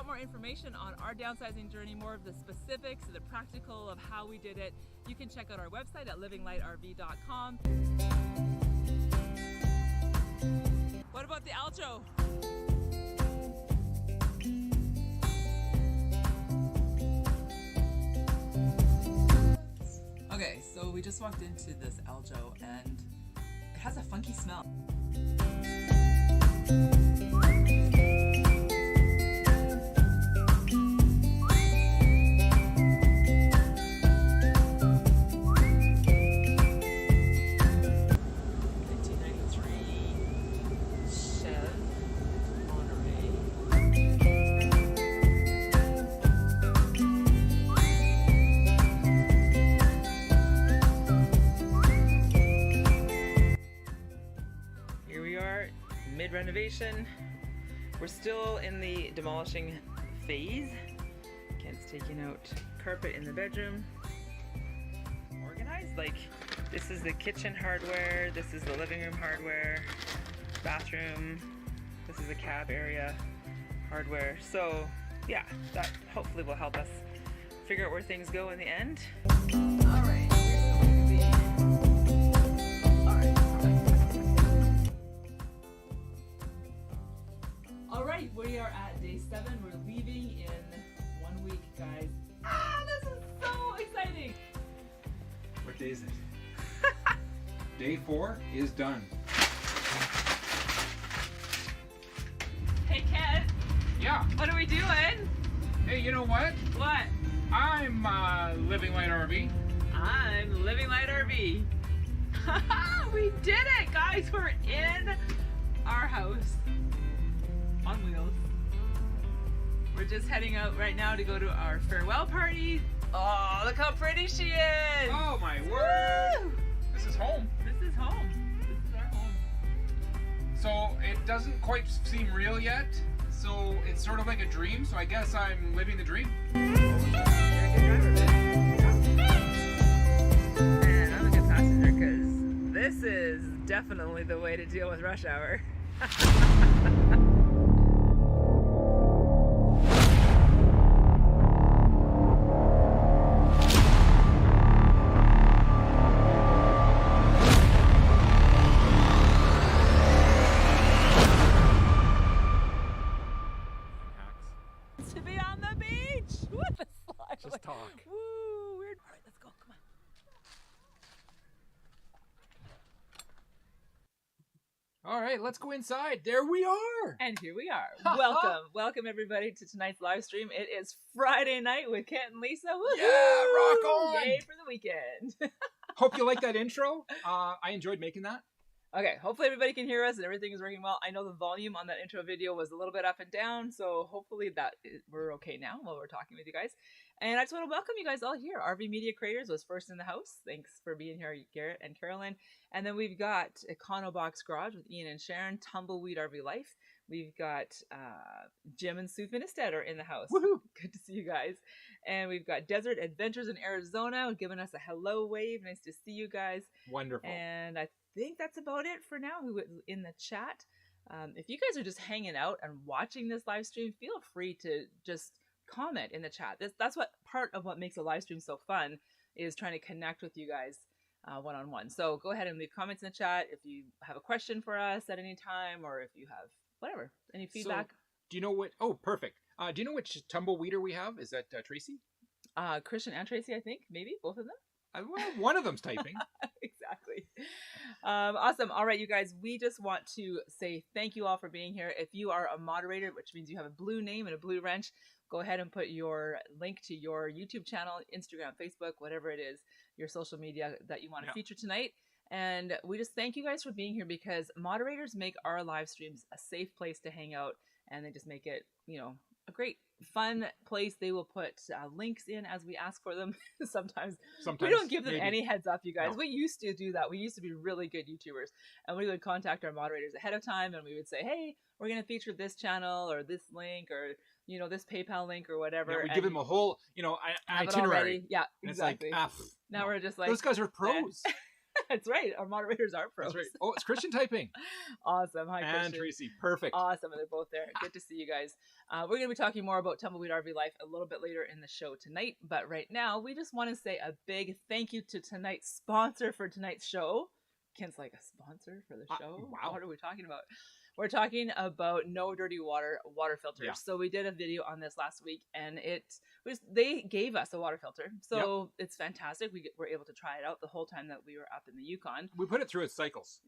want more information on our downsizing journey, more of the specifics, the practical of how we did it, you can check out our website at livinglightrv.com. What about the outro? Okay, so we just walked into this Aljo and it has a funky smell. Renovation. We're still in the demolishing phase. Kent's taking out carpet in the bedroom. Organized, like this is the kitchen hardware, this is the living room hardware, bathroom, this is the cab area hardware. So yeah, that hopefully will help us figure out where things go in the end. All right. Alright, we are at day 7. We're leaving in 1 week, guys. Ah, this is so exciting! What day is it? Day 4 is done. Hey, Ken. Yeah. What are we doing? Hey, you know what? What? I'm Living Light RV. I'm Living Light RV. We did it, guys! We're in our house. On wheels. We're just heading out right now to go to our farewell party. Oh, look how pretty she is! Oh my word! Woo! This is home. This is home. This is our home. So it doesn't quite seem real yet. So it's sort of like a dream. So I guess I'm living the dream. And I'm a good passenger because this is definitely the way to deal with rush hour. Just talk. Woo, weird. All right, let's go. Come on. All right, let's go inside. There we are. And here we are. Welcome everybody to tonight's live stream. It is Friday night with Kent and Lisa. Woo-hoo! Yeah, rock on. Yay for the weekend. Hope you like that intro. I enjoyed making that. Okay, hopefully everybody can hear us and everything is working well. I know the volume on that intro video was a little bit up and down, so hopefully we're okay now while we're talking with you guys. And I just want to welcome you guys all here. RV Media Creators was first in the house. Thanks for being here, Garrett and Carolyn. And then we've got Econobox Garage with Ian and Sharon, Tumbleweed RV Life. We've got Jim and Sue Finistad are in the house. Woohoo! Good to see you guys. And we've got Desert Adventures in Arizona giving us a hello wave. Nice to see you guys. Wonderful. And I think that's about it for now. Who in the chat? If you guys are just hanging out and watching this live stream, feel free to just comment in the chat. That's what part of what makes a live stream so fun is trying to connect with you guys one-on-one. So go ahead and leave comments in the chat if you have a question for us at any time, or if you have whatever, any feedback. So, do you know what? Oh, perfect. Do you know which tumbleweeder we have? Is that Tracy? Christian and Tracy, I think. Maybe both of them. Well, one of them's typing. Exactly. Awesome. All right, you guys, we just want to say thank you all for being here. If you are a moderator, which means you have a blue name and a blue wrench, go ahead and put your link to your YouTube channel, Instagram, Facebook, whatever it is, your social media that you want to feature tonight. And we just thank you guys for being here, because moderators make our live streams a safe place to hang out, and they just make it, you know, a great fun place. They will put links in as we ask for them. Sometimes we don't give them any heads up, you guys. No. We used to do that. We used to be really good YouTubers, and we would contact our moderators ahead of time, and we would say, hey, we're going to feature this channel or this link or, you know, this PayPal link or whatever. Yeah, we give them a whole, you know, itinerary. Yeah, exactly. It's like, now we're just like, those guys are pros. That's right. Our moderators are pros. That's right. Oh, it's Christian typing. Awesome. Hi, And Christian. Tracy. Perfect. Awesome. They're both there. Good to see you guys. We're going to be talking more about Tumbleweed RV life a little bit later in the show tonight. But right now, we just want to say a big thank you to tonight's sponsor for tonight's show. Ken's like, a sponsor for the show? Wow. What are we talking about? We're talking about no dirty water filters. Yeah. So we did a video on this last week, and they gave us a water filter. So it's fantastic. We were able to try it out the whole time that we were up in the Yukon. We put it through its cycles.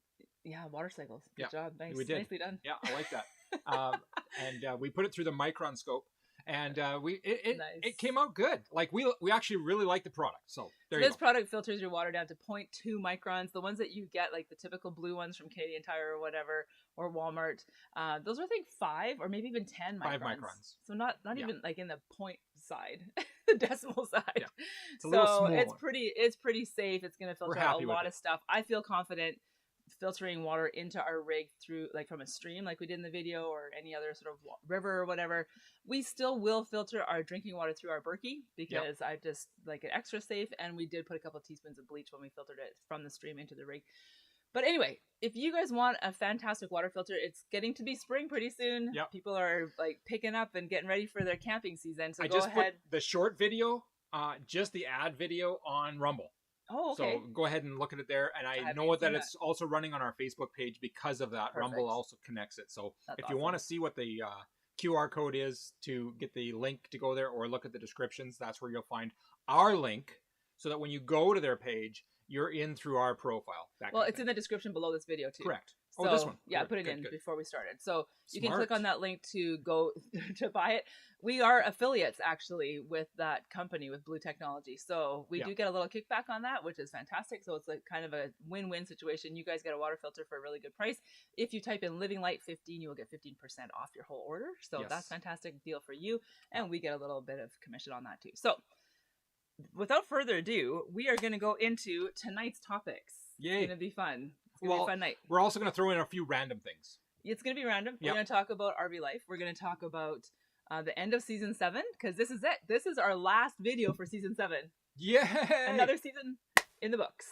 Yeah, water cycles. Good job. Nice. We did. Nicely done. Yeah, I like that. And we put it through the micron scope. And it came out good. Like we actually really like the product. So there you go. This product filters your water down to 0.2 microns. The ones that you get, like the typical blue ones from Canadian Tire or whatever, or Walmart, those are I think 5 or maybe even 10 microns. 5 microns. So not even like in the point side, the decimal side. Yeah. It's a little smaller. It's pretty safe. It's going to filter out a lot of stuff. I feel confident filtering water into our rig through like from a stream like we did in the video or any other sort of river or whatever. We still will filter our drinking water through our Berkey because I just like it extra safe, and we did put a couple of teaspoons of bleach when we filtered it from the stream into the rig. But anyway, if you guys want a fantastic water filter, it's getting to be spring pretty soon. Yep. People are like picking up and getting ready for their camping season. So I go just ahead. put the short video, just the ad video on Rumble. Oh, okay. So go ahead and look at it there. And I know that it's also running on our Facebook page because of that. Perfect. Rumble also connects it. So that's if you want to see what the QR code is to get the link to go there or look at the descriptions, that's where you'll find our link so that when you go to their page, you're in through our profile. Well, it's in the description below this video too. Correct. So, this one. Yeah, put it in before we started. So you can click on that link to go to buy it. We are affiliates actually with that company, with Blue Technology. So we do get a little kickback on that, which is fantastic. So it's like kind of a win-win situation. You guys get a water filter for a really good price. If you type in Living Light 15, you will get 15% off your whole order. So that's a fantastic deal for you. And we get a little bit of commission on that too. So without further ado, we are going to go into tonight's topics. Yay. It's going to be fun. It's going to be a fun night. We're also going to throw in a few random things. It's going to be random. We're going to talk about RV life. We're going to talk about the end of season 7, because this is it. This is our last video for season 7. Yay! Another season in the books.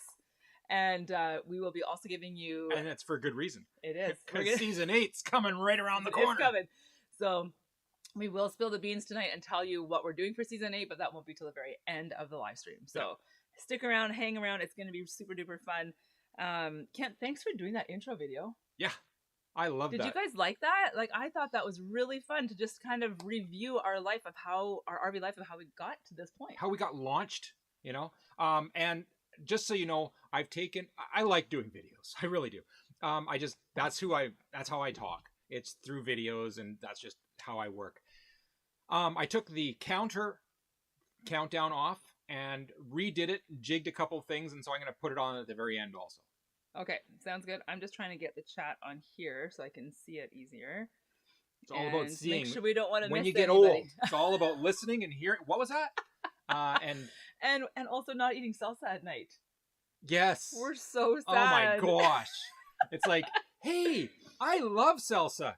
And we will be also giving you... And it's for good reason. It is. Because season 8's coming right around the corner. It's coming. So we will spill the beans tonight and tell you what we're doing for season 8, but that won't be till the very end of the live stream. So stick around, hang around. It's going to be super duper fun. Kent, thanks for doing that intro video. Yeah, I love that. Did you guys like that? Like, I thought that was really fun to just kind of review our life of how our RV life of how we got to this point, how we got launched, you know. And just so you know, I like doing videos. I really do. That's how I talk. It's through videos, and that's just how I work. I took the countdown off and redid it, jigged a couple things, and so I'm going to put it on at the very end also. Okay, sounds good. I'm just trying to get the chat on here so I can see it easier. It's all about seeing. Make sure we don't want to miss when you get anybody. old. It's all about listening and hearing. What was that? And also not eating salsa at night. Yes. We're so sad. Oh my gosh. It's like, hey, I love salsa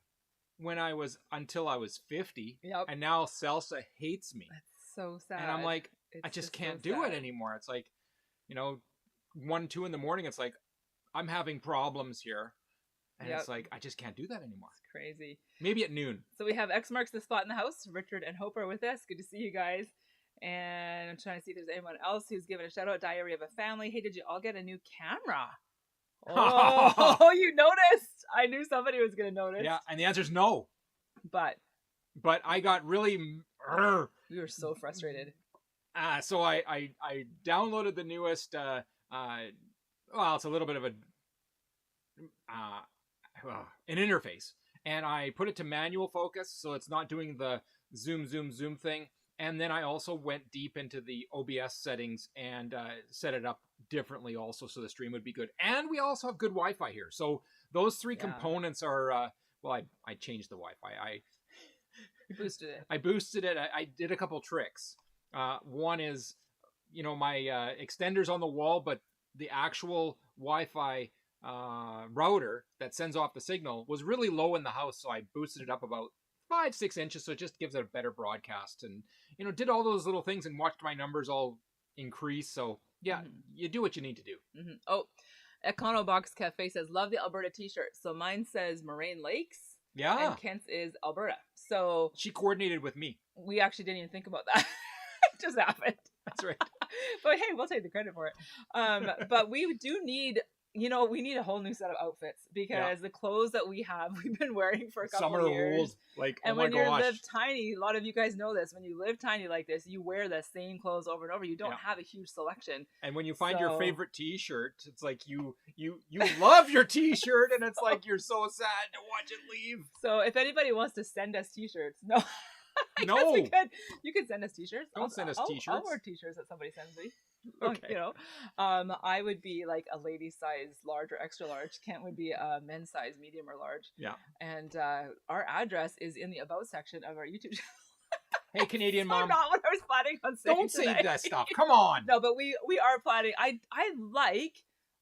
until I was 50. Yep. And now salsa hates me. That's so sad. And I'm like, I just can't do it anymore. It's like, 1, 2 in the morning. It's like, I'm having problems here. And it's like, I just can't do that anymore. It's crazy. Maybe at noon. So we have X marks the spot in the house. Richard and Hope are with us. Good to see you guys. And I'm trying to see if there's anyone else who's giving a shout out. Diary of a Family. Hey, did you all get a new camera? Oh, you noticed. I knew somebody was going to notice. Yeah, and the answer is no. But I got really... We were so frustrated. So I downloaded the newest... it's a little bit of an interface, and I put it to manual focus, so it's not doing the zoom thing. And then I also went deep into the OBS settings and set it up differently also, so the stream would be good. And we also have good Wi-Fi here, so those 3 components are. I changed the Wi-Fi. You boosted it. I boosted it. I did a couple tricks. One is, my extender's on the wall, but the actual Wi-Fi router that sends off the signal was really low in the house, so I boosted it up about 5-6 inches, so it just gives it a better broadcast, and did all those little things and watched my numbers all increase. So Yeah, you do what you need to do. Oh, Econobox Cafe says, love the Alberta t-shirt. So mine says Moraine Lakes. Yeah. And Kent's is Alberta. So she coordinated with me. We actually didn't even think about that. It just happened. That's right. But hey, we'll take the credit for it. But we do need, we need a whole new set of outfits because the clothes that we have, we've been wearing for a couple Some are years. old. Like, and oh my when you gosh. live tiny, a lot of you guys know this. When you live tiny like this, you wear the same clothes over and over. You don't have a huge selection. And when you find your favorite t-shirt, it's like you love your t-shirt, and it's like you're so sad to watch it leave. So if anybody wants to send us t-shirts, no. No. You can send us t-shirts. Don't send us t-shirts. I'll wear t-shirts that somebody sends me. Okay. I would be like a lady size large or extra large. Kent would be a men's size medium or large. Yeah. And our address is in the about section of our YouTube channel. Hey, Canadian mom. Not what I was planning on saying. Don't say that stuff. Come on. No, but we are planning. I like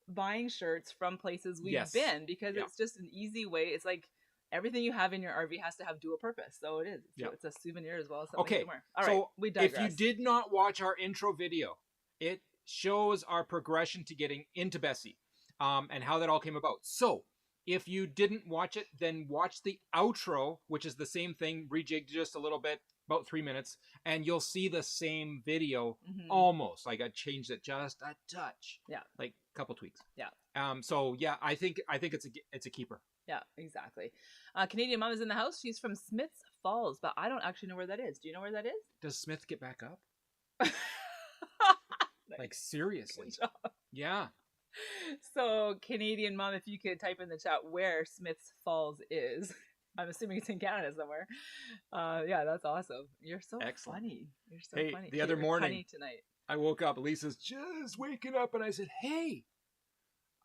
buying shirts from places we've been because it's just an easy way. It's like everything you have in your RV has to have dual purpose. So it is. It's a souvenir as well as something to wear. All right, we digress. If you did not watch our intro video, it shows our progression to getting into Bessie and how that all came about. So if you didn't watch it, then watch the outro, which is the same thing, rejigged just a little bit, about 3 minutes, and you'll see the same video almost. Like I changed it just a touch. Yeah. Like a couple tweaks. Yeah. So yeah, I think it's a keeper. Yeah, exactly. Canadian Mom is in the house. She's from Smiths Falls, but I don't actually know where that is. Do you know where that is? Does Smith get back up? Nice. Like seriously. Good job. Yeah. So Canadian Mom, if you could type in the chat where Smiths Falls is. I'm assuming it's in Canada somewhere. Yeah, that's awesome. You're so funny. You're so funny. The other morning tonight. I woke up. Lisa's just waking up, and I said, "Hey,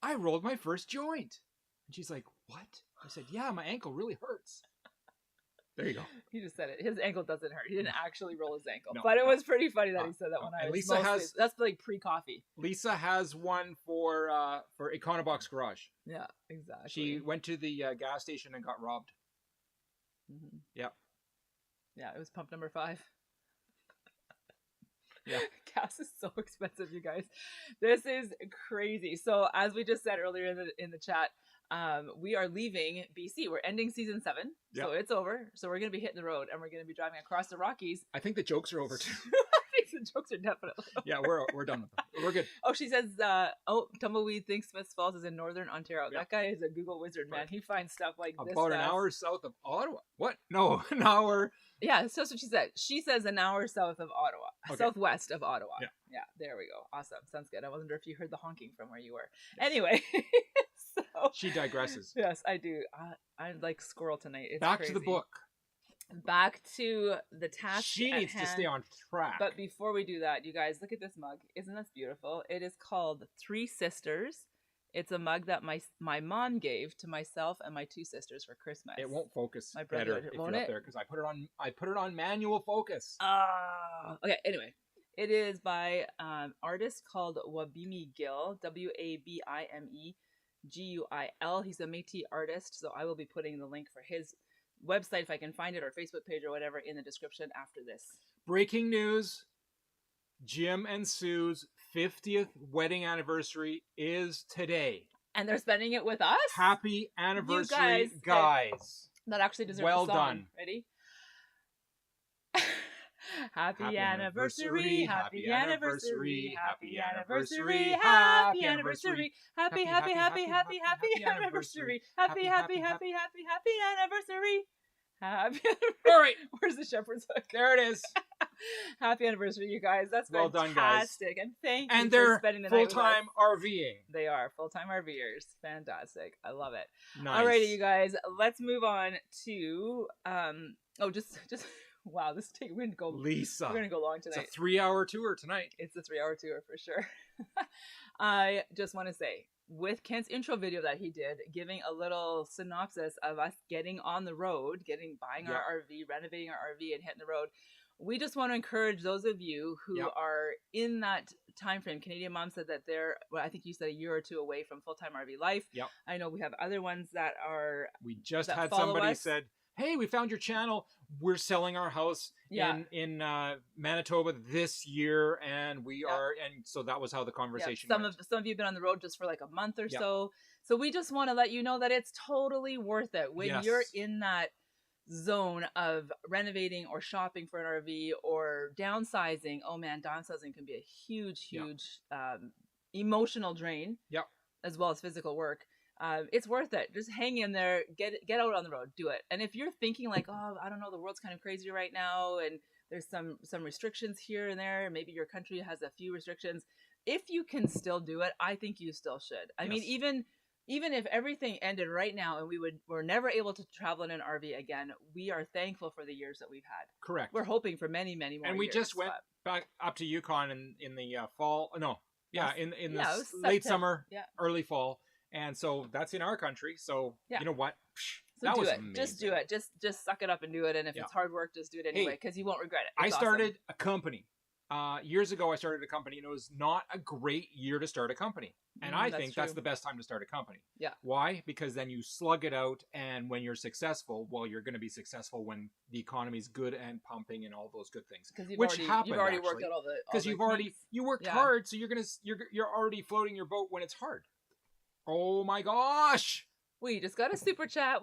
I rolled my first joint." And she's like, "What?" I said, "Yeah, my ankle really hurts." There you go. He just said it. His ankle doesn't hurt. He didn't actually roll his ankle, but it was pretty funny that he said that when I was. That's like pre-coffee. Lisa has one for Econobox Garage. Yeah, exactly. She went to the gas station and got robbed. Yeah. Yeah, it was pump number 5. Yeah. Gas is so expensive, you guys. This is crazy. So as we just said earlier in the chat, we are leaving BC. We're ending season 7. Yep. So it's over. So we're going to be hitting the road and we're going to be driving across the Rockies. I think the jokes are over too. I think the jokes are definitely over. Yeah, we're done with them. We're good. Oh, she says, Tumbleweed thinks Smiths Falls is in Northern Ontario. Yep. That guy is a Google wizard, man. He finds stuff like this. About an hour south of Ottawa. What? No, an hour. Yeah, so that's what she said. She says an hour south of Ottawa. Okay. Southwest of Ottawa. Yeah, there we go. Awesome. Sounds good. I wasn't sure if you heard the honking from where you were. Yes. Anyway. So, she digresses. Yes, I do. I like squirrel tonight. It's back crazy. to the book. Back to the task. She needs to stay on track. But before we do that, you guys, look at this mug. Isn't that beautiful? It is called 3 Sisters. It's a mug that my mom gave to myself and my 2 sisters for Christmas. It won't focus. My brother, better if you're up there because I put it on manual focus. Okay. Anyway, it is by artist called Wabimi Gill. WABIME. GUIL. He's a Métis artist, so I will be putting the link for his website if I can find it, or Facebook page or whatever, in the description after this. Breaking news: Jim and Sue's 50th wedding anniversary is today, and they're spending it with us. Happy anniversary, guys! That actually deserves well a song. Done. Ready? Happy anniversary, happy anniversary, happy anniversary, happy anniversary, happy anniversary, happy anniversary, happy. All right, where's the shepherd's hook? There it is. Happy anniversary, you guys. That's well fantastic. Done, guys. And thank and you for spending the night with us. Full-time RVing. They are full-time RVers. Fantastic. I love it. Nice. Alrighty, you guys. Let's move on to just wow, we're gonna go. Lisa, we're gonna go long tonight. It's a 3-hour tour tonight. It's a 3-hour tour for sure. I just want to say, with Kent's intro video that he did, giving a little synopsis of us getting on the road, buying our RV, renovating our RV, and hitting the road. We just want to encourage those of you who are in that time frame. Canadian Mom said that I think you said a year or 2 away from full-time RV life. Yep. I know we have other ones that are. We just had somebody said, hey, we found your channel. We're selling our house in Manitoba this year, and we are, and so that was how the conversation went. Some of you have been on the road just for like a month or so. So we just want to let you know that it's totally worth it when you're in that zone of renovating or shopping for an RV or downsizing. Oh man, downsizing can be a huge emotional drain. Yep. As well as physical work. It's worth it. Just hang in there, get out on the road, do it. And if you're thinking like, oh, I don't know, the world's kind of crazy right now, and there's some restrictions here and there, maybe your country has a few restrictions. If you can still do it, I think you still should. I mean, even if everything ended right now and we're never able to travel in an RV again, we are thankful for the years that we've had. Correct. We're hoping for many, many more. And we years, just went back up to Yukon in the fall. No, in the late summer, early fall. And so that's in our country. So you know what? So that was amazing. Just do it. Just suck it up and do it. And if it's hard work, just do it anyway, because you won't regret it. It's I started a company. Years ago, I started a company, and it was not a great year to start a company. And I think that's the best time to start a company. Yeah. Why? Because then you slug it out, and when you're successful, well, you're going to be successful when the economy's good and pumping and all those good things. You've already worked out all the because you worked hard, so you're already floating your boat when it's hard. Oh my gosh! We just got a super chat.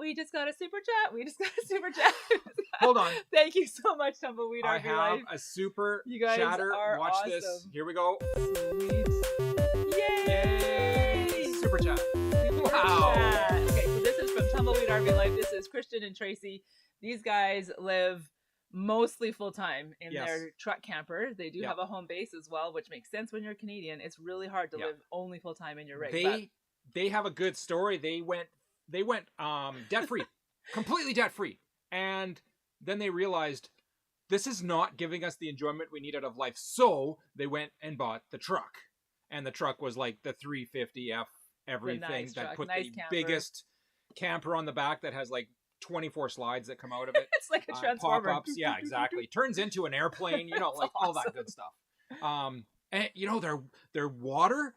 Hold on. Thank you so much, Tumbleweed. I have a super chatter. Watch awesome. This. Here we go. Sweet. Yay! Super chat. Wow. Okay, so this is from Tumbleweed RV Life. This is Christian and Tracy. These guys live mostly full-time in their truck camper. They do have a home base as well, which makes sense when you're Canadian. It's really hard to live only full-time in your rig. They have a good story. They went debt-free, completely debt-free. And then they realized this is not giving us the enjoyment we need out of life. So they went and bought the truck. And the truck was like the 350F everything that put the biggest camper on the back that has like 24 slides that come out of it. It's like a transformer. Pop-ups. Yeah, exactly. Turns into an airplane, like awesome. All that good stuff. And their water,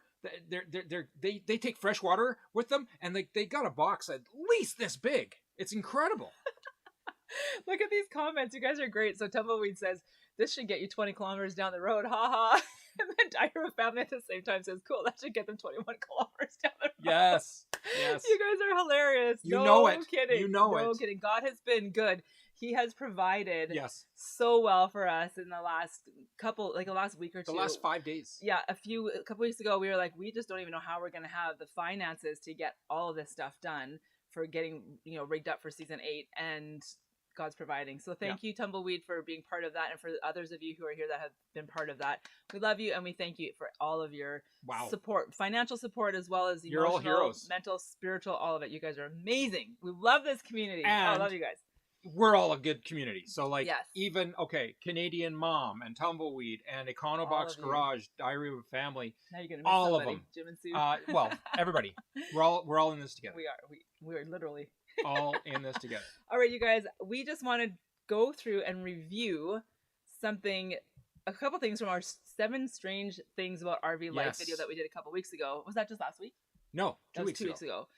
they take fresh water with them, and they got a box at least this big. It's incredible. Look at these comments. You guys are great. So Tumbleweed says, this should get you 20 kilometers down the road. Ha ha. And then Diary Family at the same time says, cool, that should get them 21 kilometers down the road. Yes. You guys are hilarious. No kidding. No kidding. God has been good. He has provided so well for us in the last the last week or two. The last 5 days. Yeah, a couple weeks ago, we were like, we just don't even know how we're going to have the finances to get all of this stuff done for getting, rigged up for season 8, and God's providing. So thank you, Tumbleweed, for being part of that, and for others of you who are here that have been part of that. We love you, and we thank you for all of your support, financial support, as well as emotional, you're all heroes. Mental, spiritual, all of it. You guys are amazing. We love this community. I love you guys. We're all a good community. So even Canadian Mom and Tumbleweed and Econobox Garage, Diary of a Family, now you're gonna miss all somebody. of them. Jim and Sue. Well, everybody. We're all in this together. We are literally all in this together. All right, you guys. We just want to go through and review a couple things from our 7 strange things about RV life video that we did a couple weeks ago. Was that just last week? No, 2 weeks ago.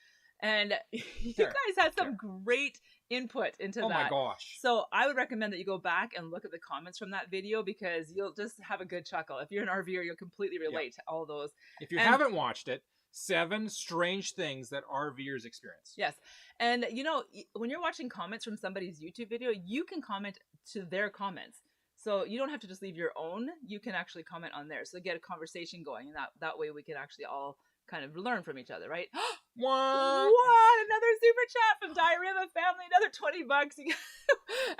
And you guys had some great input into that. Oh my gosh. So I would recommend that you go back and look at the comments from that video, because you'll just have a good chuckle. If you're an RVer, you'll completely relate to all those. If you haven't watched it, 7 strange things that RVers experience. Yes. And when you're watching comments from somebody's YouTube video, you can comment to their comments. So you don't have to just leave your own. You can actually comment on theirs. So get a conversation going. And that way we can actually all kind of learn from each other, right? What? Another super chat from Diary of a Family, another $20.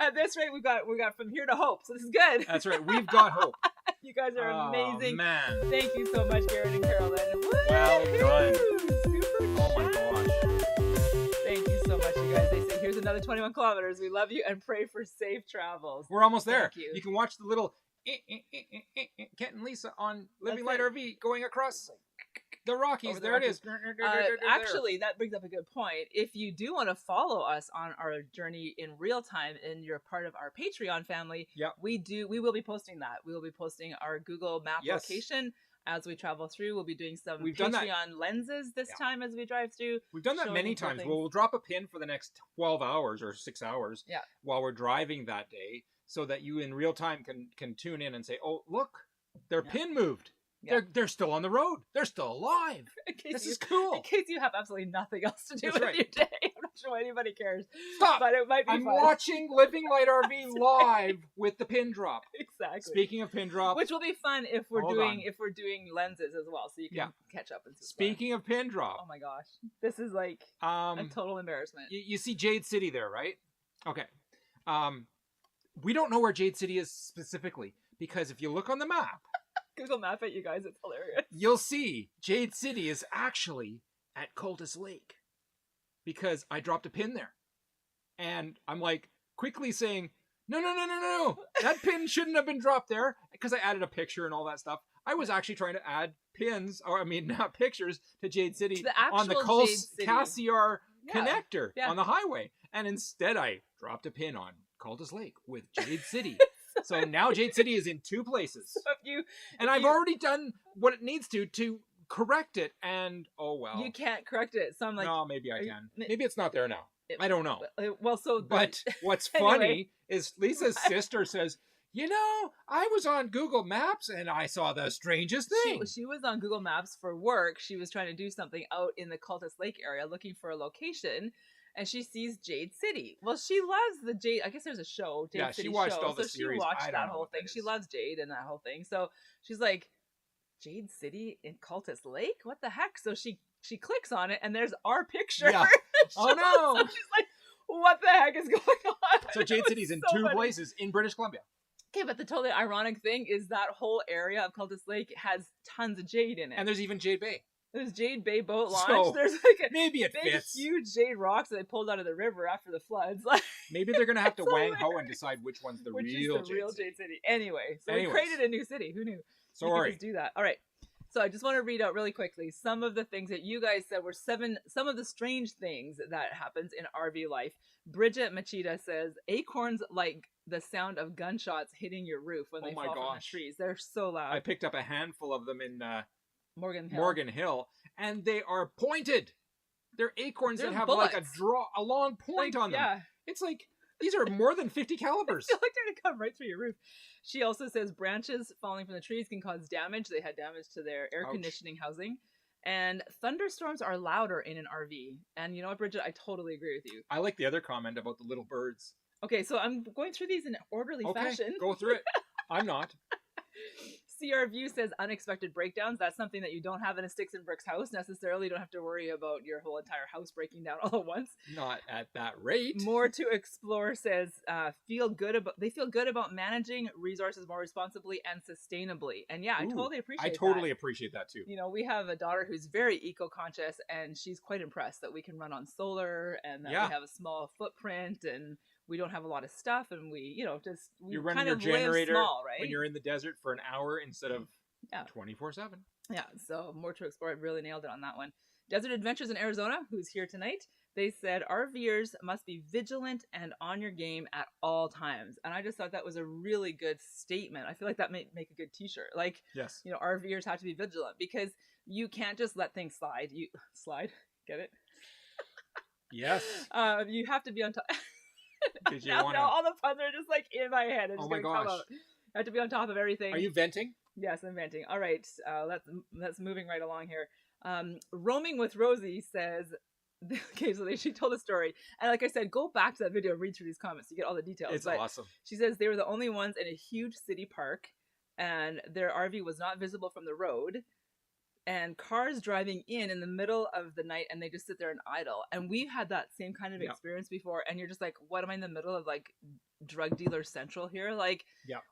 At this rate, we got from here to hope. So this is good. That's right. We've got hope. You guys are amazing. Man. Thank you so much, Garrett and Carolyn. Well done. Super oh my gosh. Thank you so much, you guys. They say, here's another 21 kilometers. We love you and pray for safe travels. We're almost there. Thank you. You can watch the little Kent and Lisa on Living Light RV going across the Rockies. There it is. Actually, that brings up a good point. If you do want to follow us on our journey in real time and you're part of our Patreon family, we will be posting that. We will be posting our Google Map location. as we travel through. We'll be doing some We've done that. Patreon lenses this time as we drive through. We've done that showing many cool times. things. We'll drop a pin for the next 12 hours or 6 hours Yeah. while we're driving that day, so that you in real time can tune in and say, oh, look, their pin moved. Yeah. They're still on the road. They're still alive. This is cool. In case you have absolutely nothing else to do That's with right. your day. I'm not sure anybody cares. Stop. But it might be I'm fun. watching Living Light RV live with the pin drop. Exactly. Speaking of pin drop, which will be fun if we're Hold doing on. lenses as well, so you can catch up and see. Speaking of pin drop, oh my gosh, this is like a total embarrassment. You see Jade City there, right? Okay. We don't know where Jade City is specifically, because if you look on the map, Google Map it, you guys. It's hilarious. you'll see Jade City is actually at Cultus Lake, because I dropped a pin there. And I'm like quickly saying, no. That pin shouldn't have been dropped there, because I added a picture and all that stuff. I was actually trying to add pins, or I mean, not pictures, to Jade City on the Cassiar connector on the highway. And instead I dropped a pin on Cultus Lake with Jade City. So now Jade City is in 2 places. So I've already done what it needs to correct it, and oh well. You can't correct it. So I'm like, no, maybe I can. Maybe it's not there now. I don't know. Well, but what's funny is Lisa's sister says, you know, I was on Google Maps and I saw the strangest thing. She was on Google Maps for work. She was trying to do something out in the Cultus Lake area, looking for a location. And she sees Jade City. Well, she loves the Jade. I guess there's a show, Jade City she watched show. all the series. She watched that whole thing. She loves Jade and that whole thing. So she's like, Jade City in Cultus Lake? What the heck? So she clicks on it, and there's our picture. Yeah. Oh no! So she's like, what the heck is going on? So Jade City's in 2 places in British Columbia. Okay, but the totally ironic thing is that whole area of Cultus Lake has tons of jade in it. And there's even Jade Bay. There's Jade Bay boat launch. So there's like maybe it big, fits. Huge jade rocks that they pulled out of the river after the floods. Maybe they're gonna have to wang ho and decide which one's the real Jade City. Anyway, so we created a new city. Who knew? Sorry. You could just do that. All right. So I just want to read out really quickly some of the things that you guys said were some of the strange things that happens in RV life. Bridget Machida says acorns like the sound of gunshots hitting your roof when they fall from the trees. They're so loud. I picked up a handful of them in Morgan Hill, and they are pointed. They're acorns that have bullets. like a long point on them. Yeah. It's like these are more than 50 calibers. I feel like they're gonna come right through your roof. She also says branches falling from the trees can cause damage. They had damage to their air conditioning housing. And thunderstorms are louder in an RV. And you know what, Bridget? I totally agree with you. I like the other comment about the little birds. Okay, so I'm going through these in an orderly fashion. Go through it. I'm not. CR View says unexpected breakdowns. That's something that you don't have in a sticks and bricks house necessarily. You don't have to worry about your whole entire house breaking down all at once. Not at that rate. More to Explore says they feel good about managing resources more responsibly and sustainably. And yeah, I totally appreciate that too. You know, we have a daughter who's very eco-conscious, and she's quite impressed that we can run on solar and that we have a small footprint and we don't have a lot of stuff, and we run your generator small, right? When you're in the desert for an hour instead of 24/7. Yeah, so More to Explore really nailed it on that one. Desert Adventures in Arizona, who's here tonight, they said RVers must be vigilant and on your game at all times. And I just thought that was a really good statement. I feel like that may make a good t-shirt. Like, yes, you know, RVers have to be vigilant because you can't just let things slide. Get it? Yes. You have to be on top. Now all the puns are just like in my head. Oh my gosh. You have to be on top of everything. Are you venting? Yes, I'm venting. All right, let's moving right along here. Roaming with Rosie says, okay, so she told a story. And like I said, go back to that video, read through these comments, you get all the details. It's awesome. She says they were the only ones in a huge city park and their RV was not visible from the road. And cars driving in the middle of the night and they just sit there and idle. And we've had that same kind of experience before. And you're just like, what am I in the middle of, like drug dealer central here? Like,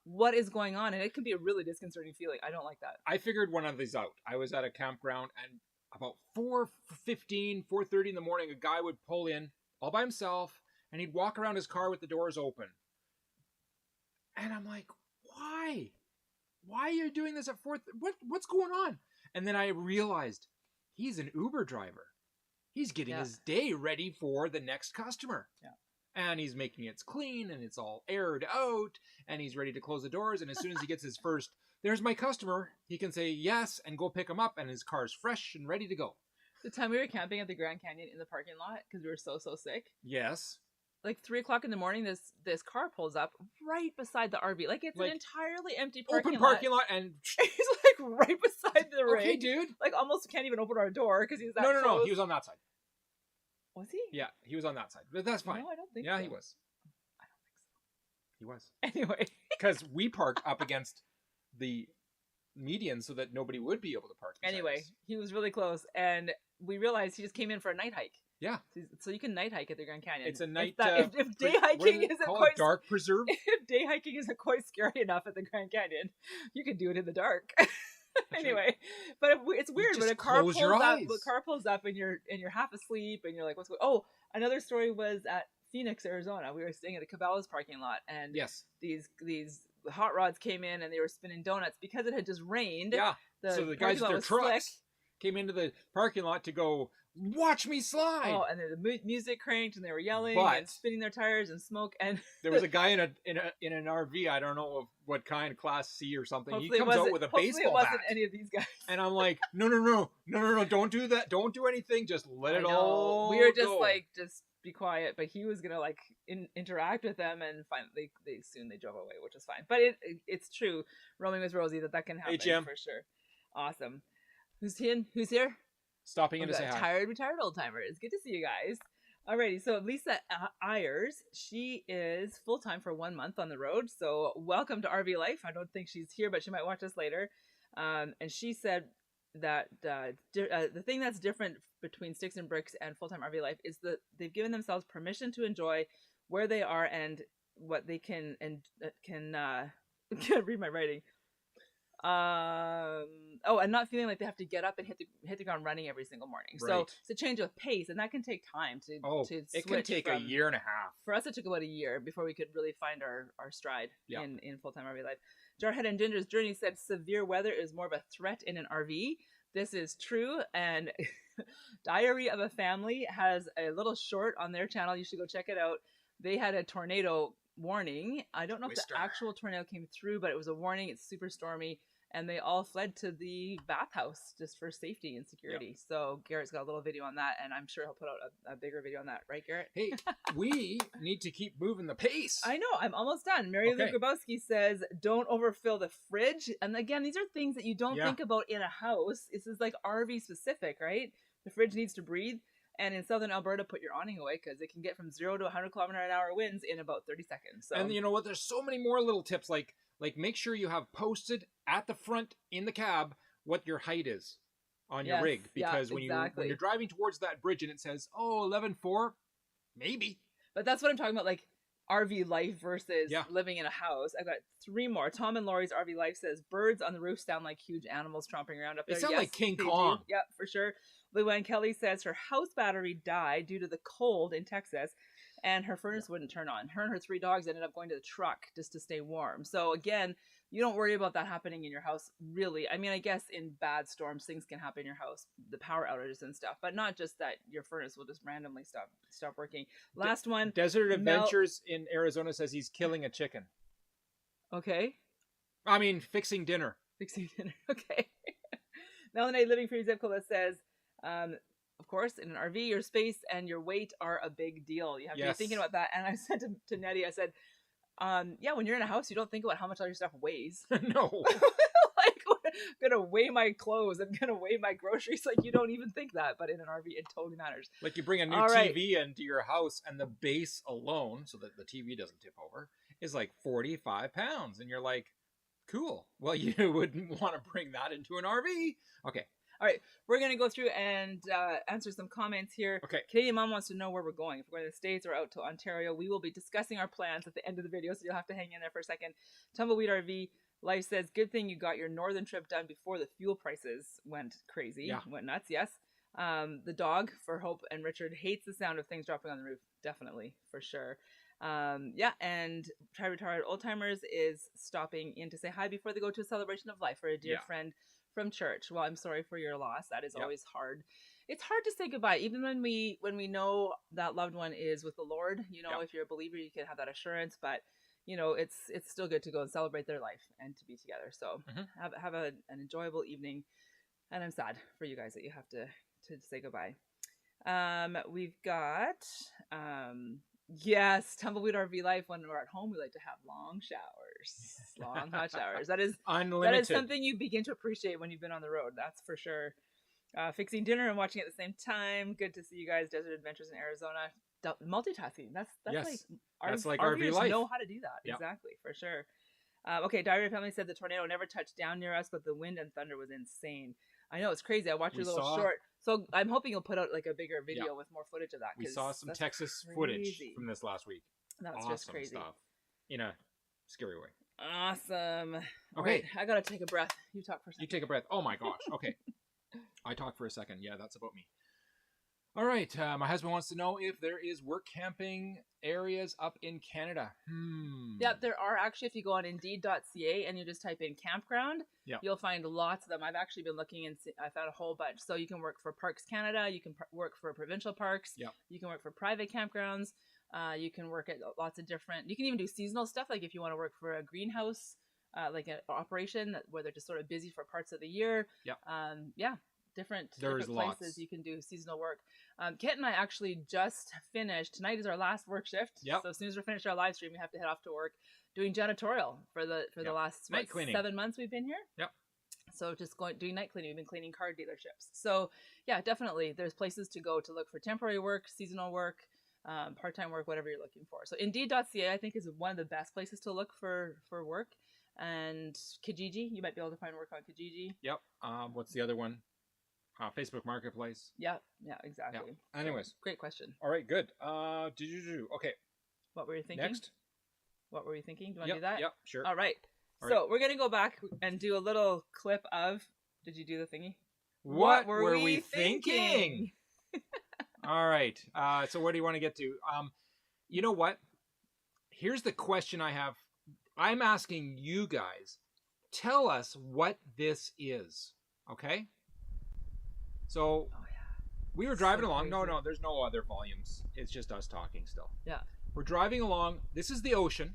what is going on? And it can be a really disconcerting feeling. I don't like that. I figured one of these out. I was at a campground and about 4:30 in the morning, a guy would pull in all by himself and he'd walk around his car with the doors open. And I'm like, why? Why are you doing this at 4? What's going on? And then I realized he's an Uber driver. He's getting his day ready for the next customer. Yeah. And he's making it clean and it's all aired out and he's ready to close the doors. And as soon as he gets his first there's my customer. He can say yes and go pick him up, and his car's fresh and ready to go. The time we were camping at the Grand Canyon in the parking lot because we were so sick. Yes. Like 3:00 in the morning, this car pulls up right beside the RV. Like it's Like, an entirely empty Open parking lot and He's like right beside the rig. okay, dude. Like almost can't even open our door because he's that No. close. He was on that side. Was he? Yeah, he was on that side. But that's fine. No, I don't think Yeah, so. he was. I don't think so. He was. Anyway. Because we parked up against the median so that nobody would be able to park. Anyway, he was really close, and we realized he just came in for a night hike. Yeah. So you can night hike at the Grand Canyon. It's a night. If day hiking isn't quite dark preserve. If day hiking isn't quite scary enough at the Grand Canyon, you can do it in the dark. Anyway, but it's weird when a car pulls up. The car pulls up and you're half asleep and you're like, "What's going?" Oh, another story was at Phoenix, Arizona. We were staying at the Cabela's parking lot, and yes, these hot rods came in and they were spinning donuts because it had just rained. Yeah. So the guys with their trucks came into the parking lot to go, watch me slide. Oh, and then the music cranked and they were yelling and spinning their tires and smoke. And there was a guy in an RV. I don't know of what kind, Class C or something. Hopefully he comes out with a baseball bat. It wasn't any of these guys. And I'm like, no, don't do that. Don't do anything. Just let it all. We were just go. like, just be quiet. But he was gonna like interact with them, and finally they drove away, which is fine. But it's true. Roaming with Rosie, that can happen for sure. Awesome. Who's here? Stopping in to say hi. Tired, retired old timers. Good to see you guys. Alrighty, so Lisa Ayers, she is full-time for 1 month on the road. So welcome to RV Life. I don't think she's here, but she might watch us later. And she said that the thing that's different between Sticks and Bricks and Full-Time RV Life is that they've given themselves permission to enjoy where they are and what they can can't read my writing. And not feeling like they have to get up and hit the ground running every single morning. Right. So it's a change of pace, and that can take time to switch. It can take a year and a half. For us, it took about a year before we could really find our stride in Full-Time RV Life. Jarhead and Ginger's Journey said severe weather is more of a threat in an RV. This is true, and Diary of a Family has a little short on their channel. You should go check it out. They had a tornado warning. I don't know if the actual tornado came through, but it was a warning. It's super stormy. And they all fled to the bathhouse just for safety and security. Yep. So Garrett's got a little video on that, and I'm sure he'll put out a bigger video on that. Right, Garrett? Hey, we need to keep moving the pace. I know. I'm almost done. Mary Lou Grabowski says, don't overfill the fridge. And again, these are things that you don't think about in a house. This is like RV specific, right? The fridge needs to breathe. And in southern Alberta, put your awning away because it can get from 0 to 100 km/h winds in about 30 seconds. So. And you know what? There's so many more little tips like make sure you have posted at the front in the cab what your height is on your rig, because when you're driving towards that bridge and it says 11.4, maybe. But that's what I'm talking about, like RV life versus living in a house. I've got 3 more. Tom and Laurie's RV Life says birds on the roof sound like huge animals tromping around up there. They sound like King Kong. Yep, for sure. Luann Kelly says her house battery died due to the cold in Texas, and her furnace wouldn't turn on. Her and her 3 dogs ended up going to the truck just to stay warm. So again, you don't worry about that happening in your house, really. I mean, I guess in bad storms, things can happen in your house, the power outages and stuff, but not just that your furnace will just randomly stop working. Last one. Desert Adventures in Arizona says he's killing a chicken. Okay. I mean, fixing dinner. Okay. Melanie Living Free Zipcola says, of course, in an RV, your space and your weight are a big deal. You have to be thinking about that. And I said to Nettie, I said, when you're in a house, you don't think about how much all your stuff weighs. No. Like, I'm going to weigh my clothes. I'm going to weigh my groceries. Like, you don't even think that. But in an RV, it totally matters. Like, you bring a new TV into your house, and the base alone, so that the TV doesn't tip over, is like 45 pounds. And you're like, cool. Well, you wouldn't want to bring that into an RV. Okay. All right, we're going to go through and answer some comments here. Okay. Canadian Mom wants to know where we're going. If we're going to the States or out to Ontario, we will be discussing our plans at the end of the video, so you'll have to hang in there for a second. Tumbleweed RV Life says, good thing you got your northern trip done before the fuel prices went crazy, went nuts, yes. The dog, for Hope and Richard, hates the sound of things dropping on the roof. Definitely, for sure. And Retired Old Timers is stopping in to say hi before they go to a celebration of life for a dear friend from church. Well, I'm sorry for your loss. That is always hard. It's hard to say goodbye, even when we know that loved one is with the Lord. You know, if you're a believer, you can have that assurance. But you know, it's still good to go and celebrate their life and to be together. So have an enjoyable evening. And I'm sad for you guys that you have to say goodbye. We've got yes, Tumbleweed RV Life. When we're at home, we like to have long showers, long hot showers. That is unlimited. That is something you begin to appreciate when you've been on the road. That's for sure. Fixing dinner and watching at the same time. Good to see you guys. Desert Adventures in Arizona. Multitasking. That's yes. like RV life. Know how to do that. Yep. Exactly, for sure. Okay, Diary Family said the tornado never touched down near us, but the wind and thunder was insane. I know, it's crazy. I watched your little short. So I'm hoping you'll put out like a bigger video with more footage of that. We saw some Texas footage from this last week. That was just crazy stuff. In a scary way. Awesome. Okay. Right, I gotta take a breath. You talk for a second. You take a breath. Oh my gosh. Okay. I talk for a second. Yeah, that's about me. All right. My husband wants to know if there is work camping areas up in Canada. Yeah, there are actually. If you go on Indeed.ca and you just type in campground, you'll find lots of them. I've actually been looking and I found a whole bunch. So you can work for Parks Canada. You can work for provincial parks. You can work for private campgrounds. You can work at lots of different. You can even do seasonal stuff. Like if you want to work for a greenhouse, like an operation where they're just sort of busy for parts of the year. Different places lots. You can do seasonal work. Kit and I actually just finished. Tonight is our last work shift. So as soon as we're finished our live stream, we have to head off to work doing janitorial for the last 7 months we've been here. So just doing night cleaning. We've been cleaning car dealerships. So yeah, definitely there's places to go to look for temporary work, seasonal work, part-time work, whatever you're looking for. So Indeed.ca I think is one of the best places to look for work. And Kijiji, you might be able to find work on Kijiji. What's the other one? Facebook Marketplace. Yeah, exactly. Anyways. Great question. All right, good. Okay. What were you thinking? Next. What were you thinking? Do you want to do that? Yep, sure. All right. So we're going to go back and do a little clip of, did you do the thingy? What were we thinking? All right. So where do you want to get to? You know what? Here's the question I have. I'm asking you guys, tell us what this is. Okay? So we were driving along. Crazy. No, there's no other volumes. It's just us talking still. Yeah. We're driving along. This is the ocean.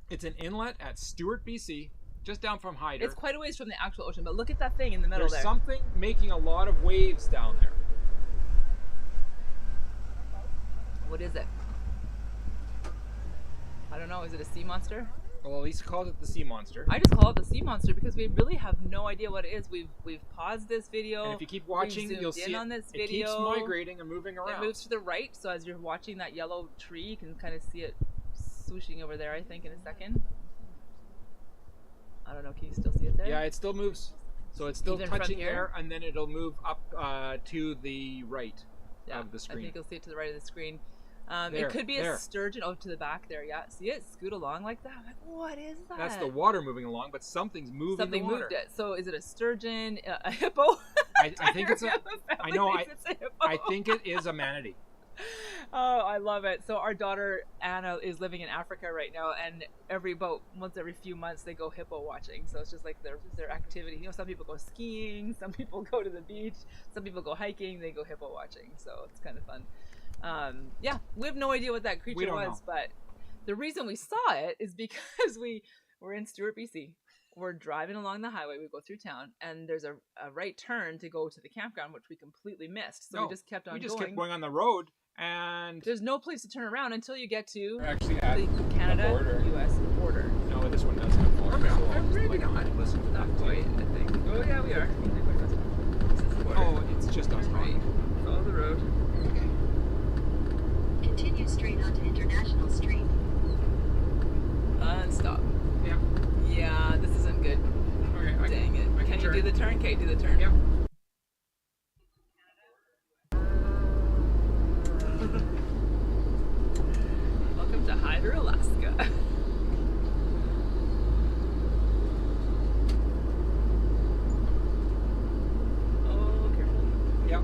It's an inlet at Stewart, BC, just down from Hyder. It's quite a ways from the actual ocean, but look at that thing in the middle there. There's something making a lot of waves down there. What is it? I don't know. Is it a sea monster? Well, at least called it the sea monster. I just call it the sea monster because we really have no idea what it is. We've paused this video. And if you keep watching, you'll see on this video. It keeps migrating and moving around. It moves to the right, so as you're watching that yellow tree, you can kind of see it swooshing over there, I think, in a second. I don't know. Can you still see it there? Yeah, it still moves. So it's still touching air, and then it'll move up to the right of the screen. I think you'll see it to the right of the screen. It could be a sturgeon. Oh, to the back there. Yeah. See it scoot along like that? I'm like, what is that? That's the water moving along, but something's moving the water. Moved it. So is it a sturgeon? A hippo? I think it's a... I know. I think it is a manatee. Oh, I love it. So our daughter Anna is living in Africa right now, and once every few months they go hippo watching. So it's just like their activity. You know, some people go skiing, some people go to the beach, some people go hiking, they go hippo watching. So it's kind of fun. We have no idea what that creature was, but the reason we saw it is because we were in Stewart, BC. We're driving along the highway. We go through town, and there's a right turn to go to the campground, which we completely missed. So we just kept on going. We just kept going on the road, and there's no place to turn around until you get to actually at the Canada-U.S. border. No, this one doesn't have border. Maybe not. Listen to that quite, I think. Oh yeah, we are. This is the border. Oh, it's just us. Right. Follow the road. Continue straight onto International Street. And stop. Yeah. Yeah, this isn't good. Okay. Dang it. Can you do the turn? Okay, do the turn. Yep. Welcome to Hyder, Alaska. Oh, careful. Yep.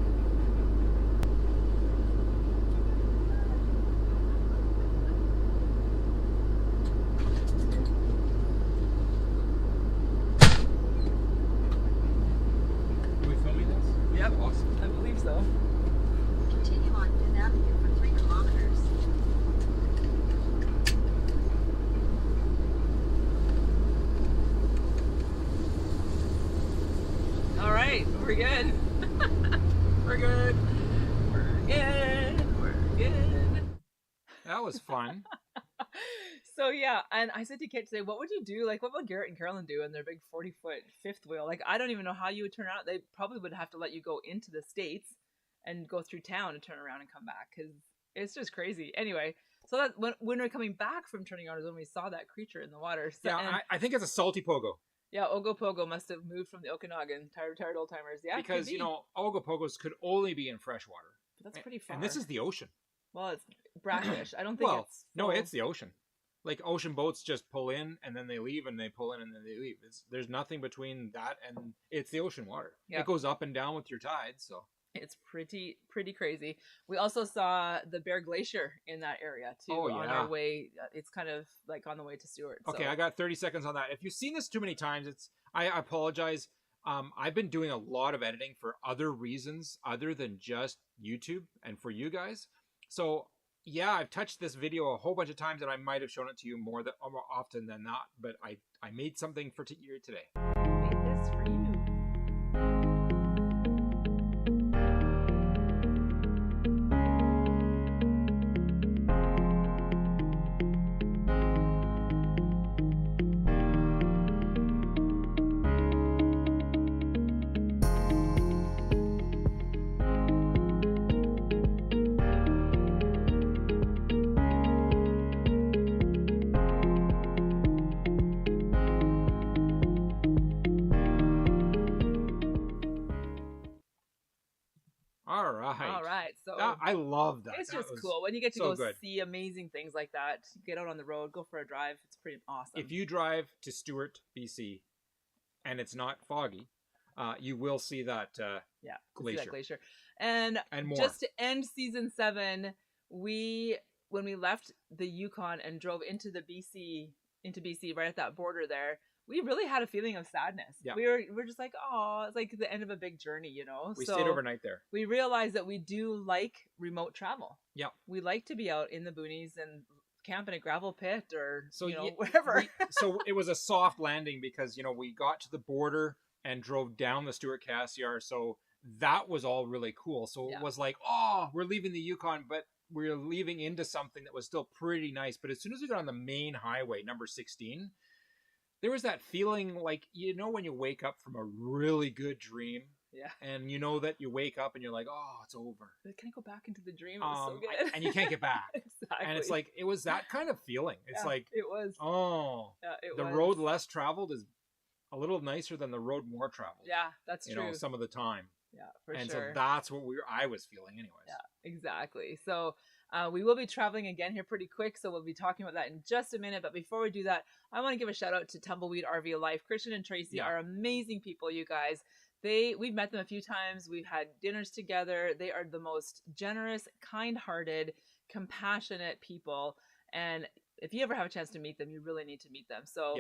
Awesome. I believe so. Continue on Fifth Avenue for 3 kilometers. We're good. We're good. We're good. We're good. That was fun. So yeah, and I said to Kit today, what would you do? Like, what would Garrett and Carolyn do in their big 40-foot fifth wheel? Like, I don't even know how you would turn out. They probably would have to let you go into the States and go through town and turn around and come back because it's just crazy. Anyway, so that when we're coming back from turning on is when we saw that creature in the water. So, Yeah, I think it's a salty pogo. Yeah, Ogopogo must have moved from the Okanagan. Tired old timers. Yeah, because you know Ogopogos could only be in freshwater. But that's pretty far. And this is the ocean. Well, it's brackish. I don't think it's full. No, it's the ocean. Like ocean boats just pull in and then they leave, and they pull in and then they leave. There's nothing between that, and it's the ocean water. It goes up and down with your tides, so it's pretty crazy. We also saw the Bear Glacier in that area too. On our way. It's kind of like on the way to Stewart. Okay, I got 30 seconds on that. If you've seen this too many times, I apologize. I've been doing a lot of editing for other reasons other than just YouTube and for you guys. So yeah, I've touched this video a whole bunch of times, and I might have shown it to you more often than not. But I made something for you today. I made this for you. All right. So I love that. It's just cool when you get to go see amazing things like that. Get out on the road, go for a drive. It's pretty awesome. If you drive to Stewart, BC, and it's not foggy, you will see that glacier. See that glacier. And more. Just to end season 7, when we left the Yukon and drove into BC right at that border there, we really had a feeling of sadness. Yeah. We're just like, oh, it's like the end of a big journey, you know? We stayed overnight there. We realized that we do like remote travel. Yeah. We like to be out in the boonies and camp in a gravel pit or, wherever. So it was a soft landing because, we got to the border and drove down the Stewart Cassiar. So that was all really cool. So it was like, oh, we're leaving the Yukon, but we're leaving into something that was still pretty nice. But as soon as we got on the main highway, number 16, there was that feeling like, when you wake up from a really good dream. Yeah. And that you wake up and you're like, oh, it's over. Can I go back into the dream? It was so good. And you can't get back. Exactly. And it's like, it was that kind of feeling. It's like, it was. Oh, the road less traveled is a little nicer than the road more traveled. Yeah, that's true. Some of the time. Yeah, for sure. And so that's what I was feeling anyways. Yeah, exactly. So we will be traveling again here pretty quick, so we'll be talking about that in just a minute. But before we do that, I want to give a shout out to Tumbleweed RV Life. Christian and Tracy are amazing people, you guys. We've met them a few times. We've had dinners together. They are the most generous, kind-hearted, compassionate people. And if you ever have a chance to meet them, you really need to meet them. So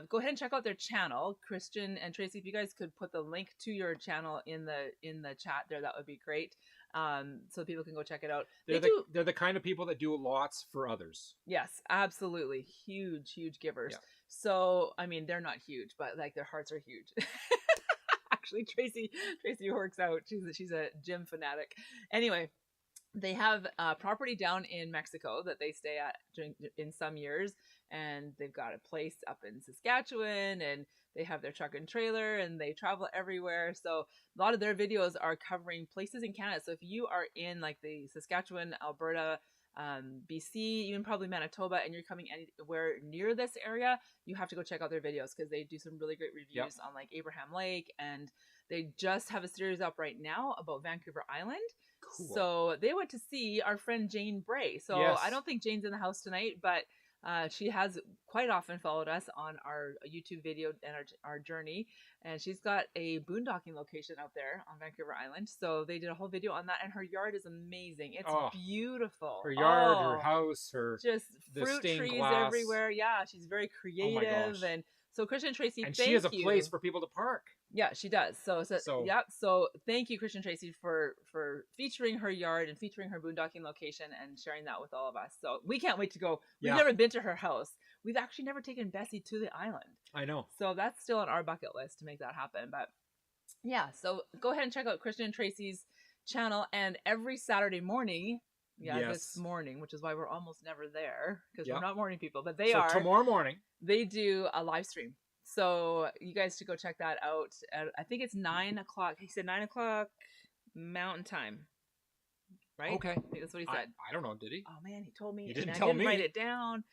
go ahead and check out their channel. Christian and Tracy, if you guys could put the link to your channel in the chat there, that would be great. So people can go check it out. They're the kind of people that do lots for others. Yes, absolutely. Huge givers. Yeah. So, I mean, they're not huge, but like their hearts are huge. Actually, Tracy works out. She's a gym fanatic. Anyway, they have property down in Mexico that they stay at in some years, and they've got a place up in Saskatchewan, and they have their truck and trailer, and they travel everywhere. So a lot of their videos are covering places in Canada. So if you are in like the Saskatchewan, Alberta, BC, even probably Manitoba, and you're coming anywhere near this area, you have to go check out their videos because they do some really great reviews on like Abraham Lake, and they just have a series up right now about Vancouver Island. Cool. So they went to see our friend Jane Bray. So I don't think Jane's in the house tonight, but she has quite often followed us on our YouTube video and our journey, and she's got a boondocking location out there on Vancouver Island. So they did a whole video on that, and her yard is amazing. It's beautiful. Her yard, her house, just fruit trees glass everywhere. Yeah, she's very creative, and so Christian and Tracy, and she has a place for people to park. Yeah, she does. So thank you, Christian Tracy, for featuring her yard and featuring her boondocking location and sharing that with all of us. So we can't wait to go. We've never been to her house. We've actually never taken Bessie to the island. I know. So that's still on our bucket list to make that happen. But yeah, so go ahead and check out Christian and Tracy's channel. And every Saturday morning, this Yes. morning, which is why we're almost never there because Yep. we're not morning people, but they So are. tomorrow morning, They do a live stream. So you guys should go check that out. I think it's 9 o'clock. He said 9 o'clock Mountain Time. Right? okay. I think that's what he said. I don't know, did he? Oh man, he told me. He and didn't I tell didn't me. write it down.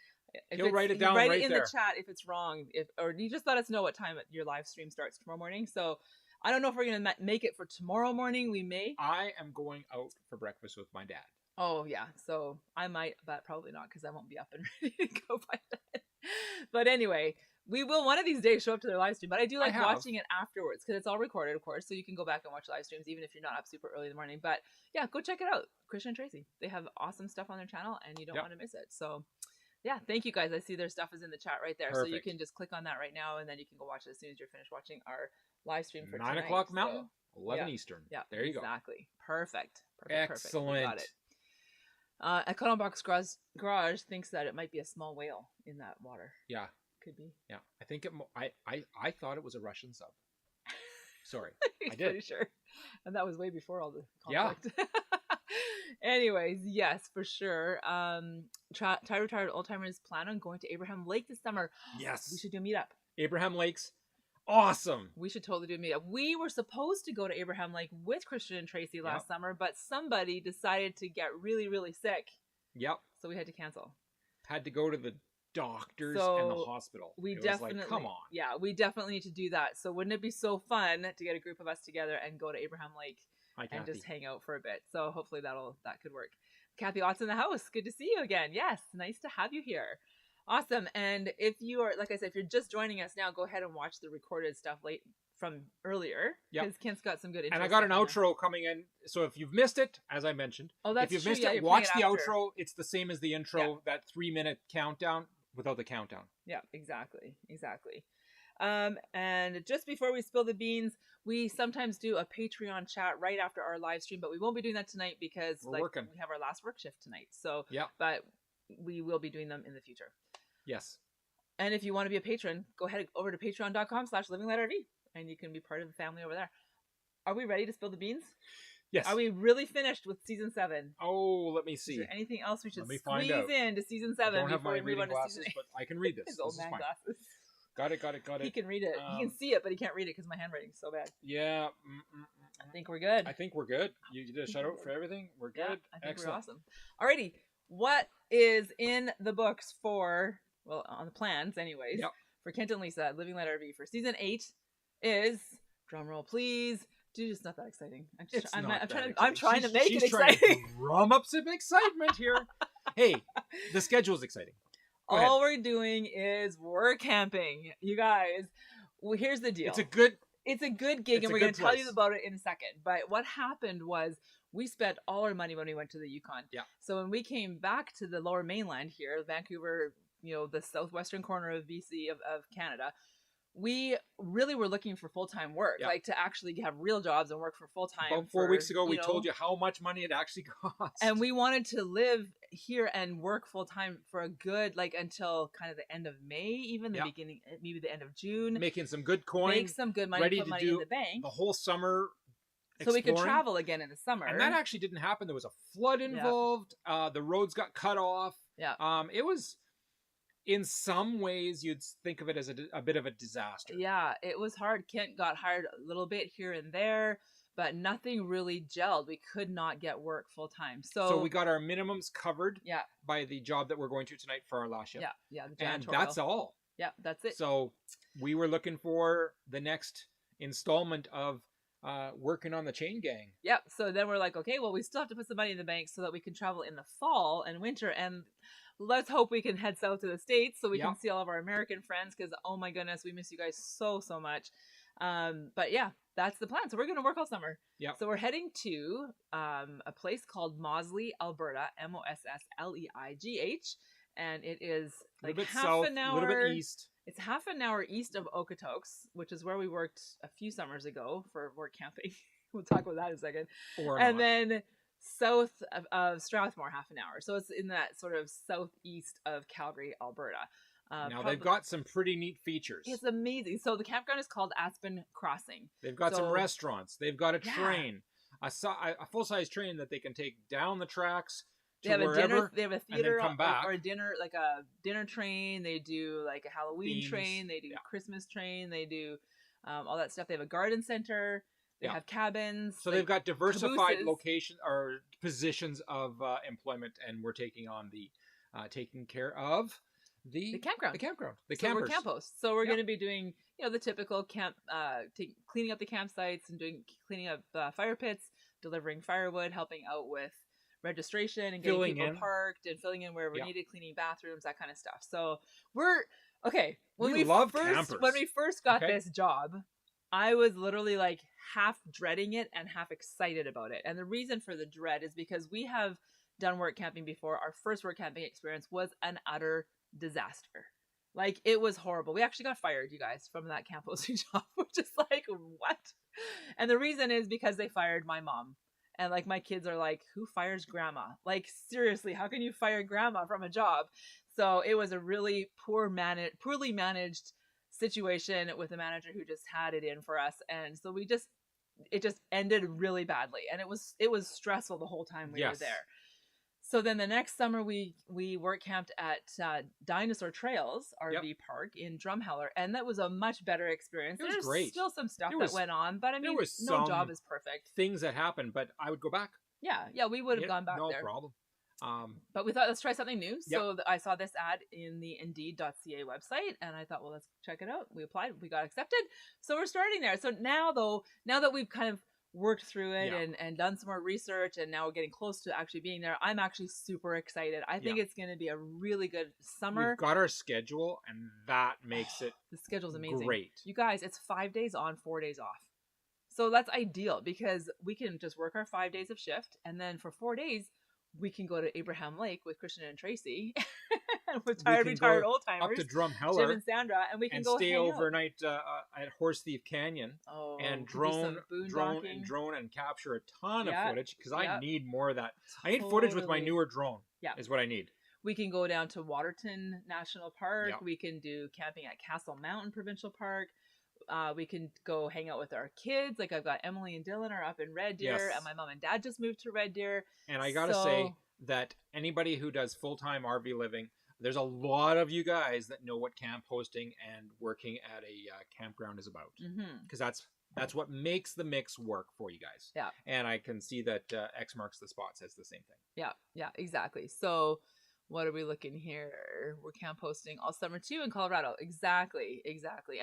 He'll write it down right in there. the chat if it's wrong. Or you just let us know what time your live stream starts tomorrow morning. So I don't know if we're gonna make it for tomorrow morning. We may. I am going out for breakfast with my dad. Oh yeah, so I might, but probably not because I won't be up and ready to go by then. But anyway, we will one of these days show up to their live stream. But I do like watching it afterwards because it's all recorded, of course. So you can go back and watch live streams even if you're not up super early in the morning. But yeah, go check it out. Christian and Tracy, they have awesome stuff on their channel, and you don't want to miss it. So yeah, thank you guys. I see their stuff is in the chat right there, so you can just click on that right now, and then you can go watch it as soon as you're finished watching our live stream for 9 o'clock Mountain, 11 yeah. Eastern. Yeah, there you go. Exactly. Perfect. Excellent. Got it. A Cut on Box Garage thinks that it might be a small whale in that water. Yeah, could be. Yeah, I think it. I thought it was a Russian sub. Sorry, I did. Pretty sure, and that was way before all the conflict. Yeah. Anyways, yes, for sure. Retired old timers plan on going to Abraham Lake this summer. Yes, we should do a meetup. Abraham Lake's awesome. We should totally do a meetup. We were supposed to go to Abraham Lake with Christian and Tracy last summer, but somebody decided to get really, really sick. Yep. So we had to cancel. Had to go to the doctors and the hospital. We definitely, was like, come on. Yeah, we definitely need to do that. So wouldn't it be so fun to get a group of us together and go to Abraham Lake and just hang out for a bit? So hopefully that could work. Kathy Ott's in the house. Good to see you again. Yes, nice to have you here. Awesome. And if you are, like I said, if you're just joining us now, go ahead and watch the recorded stuff from earlier. Because Kent's got some good intro. And I got an outro coming in. So if you've missed it, as I mentioned, if you've missed it, watch the outro. It's the same as the intro, that 3-minute countdown without the countdown. Yeah, exactly. And just before we spill the beans, we sometimes do a Patreon chat right after our live stream, but we won't be doing that tonight because we have our last work shift tonight. So, but we will be doing them in the future. Yes. And if you want to be a patron, go ahead over to patreon.com/livinglightRV and you can be part of the family over there. Are we ready to spill the beans? Yes. Are we really finished with season 7? Oh, let me see. Is there anything else we should squeeze into season 7? I don't have my reading glasses, but I can read this. His old man glasses. Got it. He can read it. He can see it, but he can't read it because my handwriting's so bad. Yeah. I think we're good. You did a shout out for everything. We're good. Yeah, I think we're awesome. Alrighty. What is in the books on the plans anyways, for Kent and Lisa, Living Light RV for season 8 is, drumroll please, dude, it's not that exciting. I'm trying to make it exciting. Trying to drum up some excitement here. Hey, the schedule's exciting. All we're doing is we're camping, you guys. Well, here's the deal. It's a good gig, and we're going to tell you about it in a second. But what happened was we spent all our money when we went to the Yukon. Yeah. So when we came back to the lower mainland here, Vancouver, the southwestern corner of BC of Canada, we really were looking for full-time work, like to actually have real jobs and work for full-time. About 4 weeks ago, we told you how much money it actually cost. And we wanted to live here and work full-time for a good, until kind of the end of May, even the beginning, maybe the end of June. Making some good coin. Make some good money, ready put to money do in the bank. The whole summer so we could travel again in the summer. And that actually didn't happen. There was a flood involved. The roads got cut off. Yeah. It was, in some ways, you'd think of it as a bit of a disaster. Yeah, it was hard. Kent got hired a little bit here and there, but nothing really gelled. We could not get work full time. So we got our minimums covered by the job that we're going to tonight for our last shift. Yeah. And that's all. Yeah, that's it. So we were looking for the next installment of working on the chain gang. Yep. So then we're like, okay, well, we still have to put some money in the bank so that we can travel in the fall and winter, and let's hope we can head south to the States so we can see all of our American friends, because oh my goodness, we miss you guys so much. But yeah, that's the plan. So we're going to work all summer. Yeah. So we're heading to a place called Mossleigh, Alberta, Mossleigh, and it is like half an hour, a little bit east. It's half an hour east of Okotoks, which is where we worked a few summers ago for work camping. We'll talk about that in a second. Then south of Strathmore, half an hour. So it's in that sort of southeast of Calgary, Alberta. Now they've got some pretty neat features. It's amazing. So the campground is called Aspen Crossing. They've got some restaurants. They've got a Yeah. train, a full-size train that they can take down the tracks to They have wherever, a dinner. They have a theater come back. or a dinner, like a dinner train. They do like a Halloween Themes. train. They do Yeah. Christmas train. They do all that stuff. They have a garden center. They Yeah. have cabins. So like, they've got diversified cabooses. location or positions of employment, and we're taking on the taking care of the campground. The campground. The So campers. we're camp hosts. So we're Yeah. going to be doing, the typical camp, cleaning up the campsites and cleaning up fire pits, delivering firewood, helping out with registration and getting Filling people in. parked and filling in wherever Yeah. needed, cleaning bathrooms, that kind of stuff. So we're okay. We love campers. When we first got Okay. this job, I was literally like half dreading it and half excited about it. And the reason for the dread is because we have done work camping before. Our first work camping experience was an utter disaster. Like, it was horrible. We actually got fired, you guys, from that camp hosting job, which is like, what? And the reason is because they fired my mom. And like, my kids are like, who fires grandma? Like, seriously, how can you fire grandma from a job? So it was a really poorly managed situation with a manager who just had it in for us. And so it just ended really badly. And it was stressful the whole time we were there. So then the next summer we work camped at Dinosaur Trails RV Park in Drumheller, and that was a much better experience. It was There's great. still some stuff that went on, but I mean, was no some job is perfect. Things that happened, but I would go back. Yeah, we would have gone back there. No problem. But we thought, let's try something new. Yep. So I saw this ad in the Indeed.ca website, and I thought, well, let's check it out. We applied, we got accepted. So we're starting there. So now that we've kind of worked through it and done some more research, and now we're getting close to actually being there, I'm actually super excited. I think it's going to be a really good summer. We've got our schedule, and that makes it the schedule's amazing. Great. You guys, it's 5 days on, 4 days off. So that's ideal because we can just work our 5 days of shift, and then for 4 days we can go to Abraham Lake with Christian and Tracy with retired old timers up to Drumheller, Jim and Sandra, and we can go stay hang overnight at Horse Thief Canyon and drone and capture a ton of footage because I need more of that. I need footage with my newer drone. Is what I need. We can go down to Waterton National Park. Yeah. We can do camping at Castle Mountain Provincial Park. We can go hang out with our kids. Like, I've got Emily and Dylan are up in Red Deer, and my mom and dad just moved to Red Deer. And I gotta say that anybody who does full-time RV living, there's a lot of you guys that know what camp hosting and working at a campground is about, because that's what makes the mix work for you guys. Yeah. And I can see that X Marks the Spot says the same thing. Yeah, exactly. So what are we looking here? We're camp hosting all summer too in Colorado. Exactly.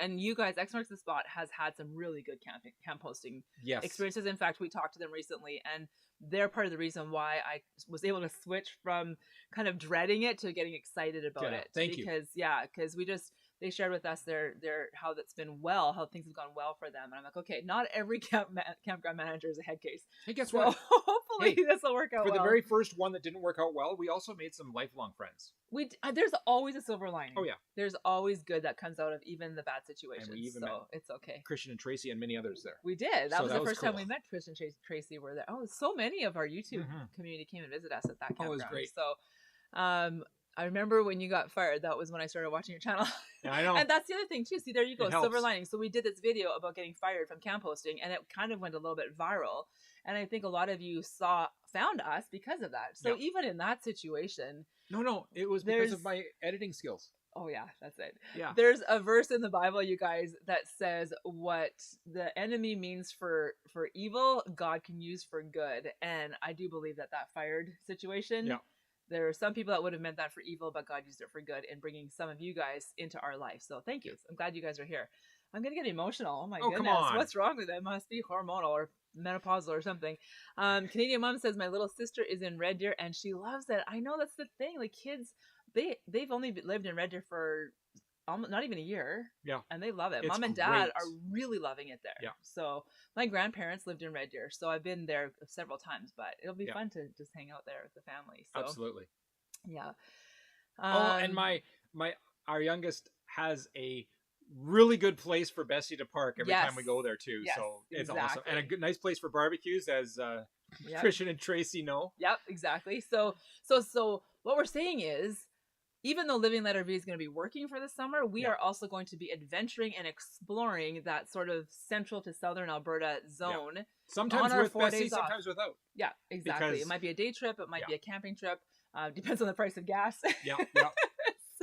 And you guys, X Marks the Spot has had some really good camp hosting experiences. In fact, we talked to them recently, and they're part of the reason why I was able to switch from kind of dreading it to getting excited about it. Thank you. Because they shared with us their how things have gone well for them, and I'm like, okay, not every campground manager is a head case. Hey, guess So what? hopefully this will work out For well. the very first one that didn't work out well, we also made some lifelong friends. There's always a silver lining. Oh yeah, there's always good that comes out of even the bad situations. And we even so it's okay. Christian and Tracy and many others there. We did. That was the first time cool. we met. Christian and Tracy were there. Oh, so many of our YouTube community came and visit us at that campground. Oh, it was great. So, I remember when you got fired. That was when I started watching your channel. Yeah, I know. And that's the other thing too. See, there you go, It helps. silver lining. So we did this video about getting fired from camp hosting, and it kind of went a little bit viral. And I think a lot of you found us because of that. So even in that situation, no, it was because of my editing skills. Oh yeah, that's it. Yeah. There's a verse in the Bible, you guys, that says what the enemy means for evil, God can use for good. And I do believe that fired situation. Yeah. There are some people that would have meant that for evil, but God used it for good in bringing some of you guys into our life. So thank you. I'm glad you guys are here. I'm going to get emotional. Oh my goodness. Come on. What's wrong with it? It must be hormonal or menopausal or something. Canadian Mom says, my little sister is in Red Deer and she loves it. I know, that's the thing. Like, kids, they've only lived in Red Deer for almost not even a year. Yeah. And they love it. It's Mom and Dad great. are really loving it there. Yeah. So my grandparents lived in Red Deer, so I've been there several times, but it'll be fun to just hang out there with the family. So Absolutely. yeah. And our youngest has a really good place for Bessie to park every time we go there too. Yes, so it's exactly. awesome. And a nice place for barbecues, as Yep. Christian and Tracy know. Yep, exactly. So what we're saying is, even though Living Letter V is going to be working for the summer, we Yeah. are also going to be adventuring and exploring that sort of central to southern Alberta zone. Sometimes on our with 4 Bessie, days off. sometimes without. Yeah, exactly. Because- It might be a day trip. It might Yeah. be a camping trip. Depends on the price of gas. Yeah, yeah.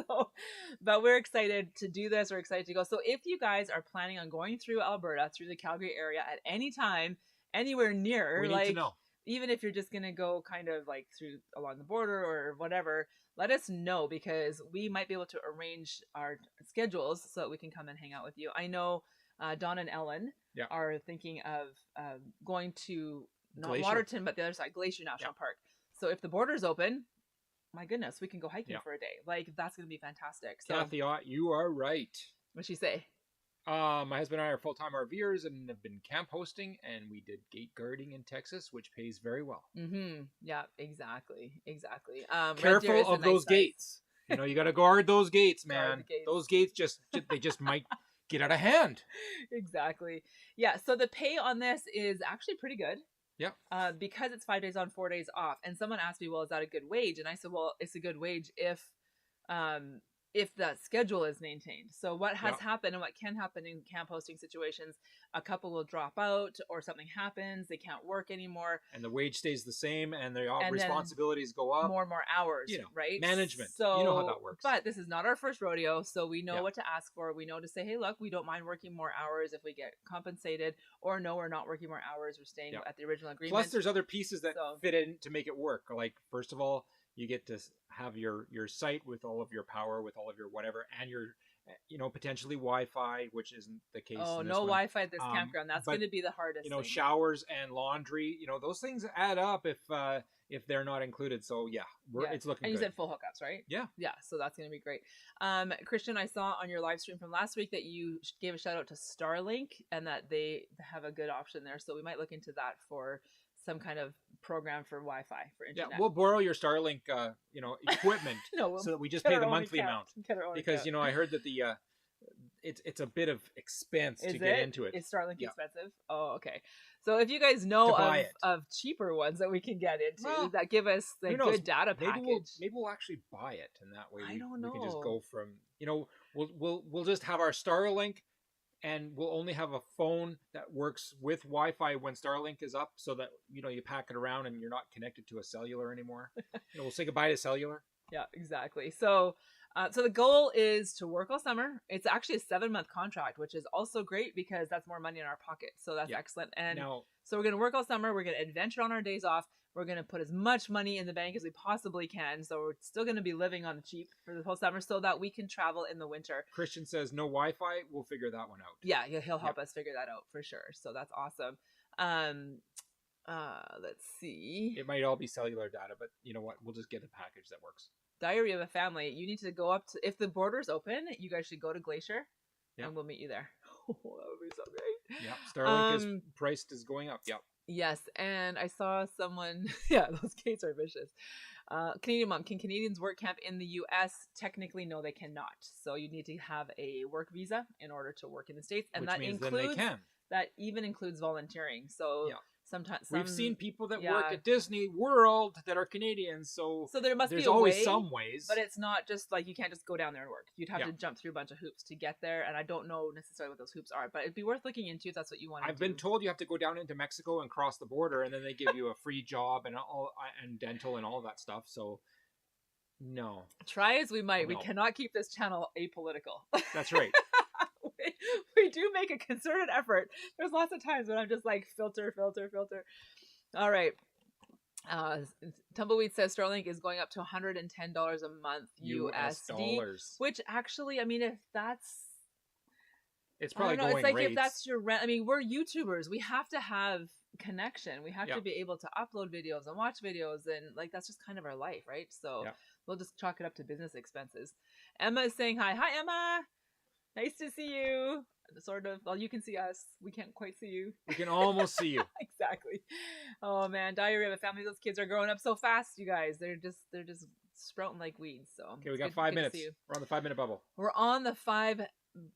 So, but we're excited to do this. We're excited to go. So if you guys are planning on going through Alberta, through the Calgary area at any time, anywhere near, We need like to know. even if you're just going to go kind of like through along the border or whatever, let us know, because we might be able to arrange our schedules so that we can come and hang out with you. I know Don and Ellen Yeah. are thinking of going to not Glacier. Waterton, but the other side, Glacier National Park. So if the border's open, my goodness, we can go hiking Yeah. for a day. Like, that's going to be fantastic. So Kathy, you are right. what'd she say? My husband and I are full-time RVers and have been camp hosting, and we did gate guarding in Texas, which pays very well. Mm-hmm. Yeah, exactly. Red Deer Careful is the of nice those size. gates. You know, you got to guard those gates, Guard man. the gates. Those gates they just might get out of hand. Exactly. Yeah. So the pay on this is actually pretty good. Yeah. Because it's 5 days on, 4 days off. And someone asked me, well, is that a good wage? And I said, well, it's a good wage if that schedule is maintained. So what has Yeah. happened and what can happen in camp hosting situations, a couple will drop out or something happens, they can't work anymore. And the wage stays the same, and the And then responsibilities go up. More and more hours, you know, right? management. So You know how that works. But this is not our first rodeo, so we know Yeah. what to ask for. We know to say, hey, look, we don't mind working more hours if we get compensated, or no, we're not working more hours. We're staying Yeah. at the original agreement. Plus, there's other pieces that So- fit in to make it work. Like, first of all, you get to have your site with all of your power, with all of your whatever, and your, potentially Wi-Fi, which isn't the case. Oh, in this no one. Wi-Fi at this Um, campground. That's but, going to be the hardest. thing. Showers and laundry. Those things add up if they're not included. So yeah, Yeah. it's looking And you good. said full hookups, right? Yeah. Yeah. So that's going to be great. Christian, I saw on your live stream from last week that you gave a shout out to Starlink and that they have a good option there. So we might look into that for some kind of program for Wi-Fi for Yeah, internet. we'll borrow your Starlink, equipment, No, we'll so that we just get pay our the own monthly account. amount. Get our own Because account. I heard that it's a bit of expense Is to get into it. Is Starlink Yeah. expensive? Oh, okay. So if you guys know To buy it. of cheaper ones that we can get into Well, that give us the who knows? good data package. Maybe we'll actually buy it, and that way I we don't can just know. go from we'll just have our Starlink, and we'll only have a phone that works with Wi-Fi when Starlink is up, so that you pack it around and you're not connected to a cellular anymore. We'll say goodbye to cellular. Yeah, exactly. So the goal is to work all summer. It's actually a 7-month contract, which is also great because that's more money in our pocket. So that's Yeah. excellent. And Now, so we're going to work all summer. We're going to adventure on our days off. We're going to put as much money in the bank as we possibly can. So we're still going to be living on the cheap for the whole summer so that we can travel in the winter. Christian says no Wi-Fi. We'll figure that one out. Yeah, he'll help us figure that out for sure. So that's awesome. Let's see. It might all be cellular data, but you know what? We'll just get a package that works. Diary of a Family. You need to go up to, if the border's open, you guys should go to Glacier Yeah. and we'll meet you there. Oh, that would be so great. Yeah, Starlink is Um, priced is going up. Yep. Yes, and I saw someone, yeah, those gates are vicious. Canadian Mom, can Canadians work camp in the U.S.? Technically, no, they cannot. So you need to have a work visa in order to work in the States. And Which that means includes, then they can. that even includes volunteering. So Yeah. sometimes We've seen people that yeah. work at Disney World that are Canadians, so there must there's be a always way, some ways. but it's not just like you can't just go down there and work. You'd have Yeah. to jump through a bunch of hoops to get there, and I don't know necessarily what those hoops are, but it'd be worth looking into if that's what you want to do. I've been told you have to go down into Mexico and cross the border, and then they give you a free job and all and dental and all that stuff. So, no, Try as we might, we No. cannot keep this channel apolitical. that's right. we do make a concerted effort. There's lots of times when I'm just like filter. All right. Tumbleweed says Starlink is going up to $110 a month US USD, dollars. which actually, I mean, if that's, It's I probably don't know, going it's like rates. if that's your rent. I mean, we're YouTubers. We have to have connection. We have Yeah. to be able to upload videos and watch videos, and like that's just kind of our life, right? So Yeah. we'll just chalk it up to business expenses. Emma is saying hi. Hi, Emma. Nice to see you. Sort of. Well, you can see us. We can't quite see you. We can almost see you. Exactly. Oh man, Diary of a Family. Those kids are growing up so fast, you guys. They're just sprouting like weeds. So Okay, we it's got good- 5 good to minutes. see you. We're on the 5-minute bubble. We're on the 5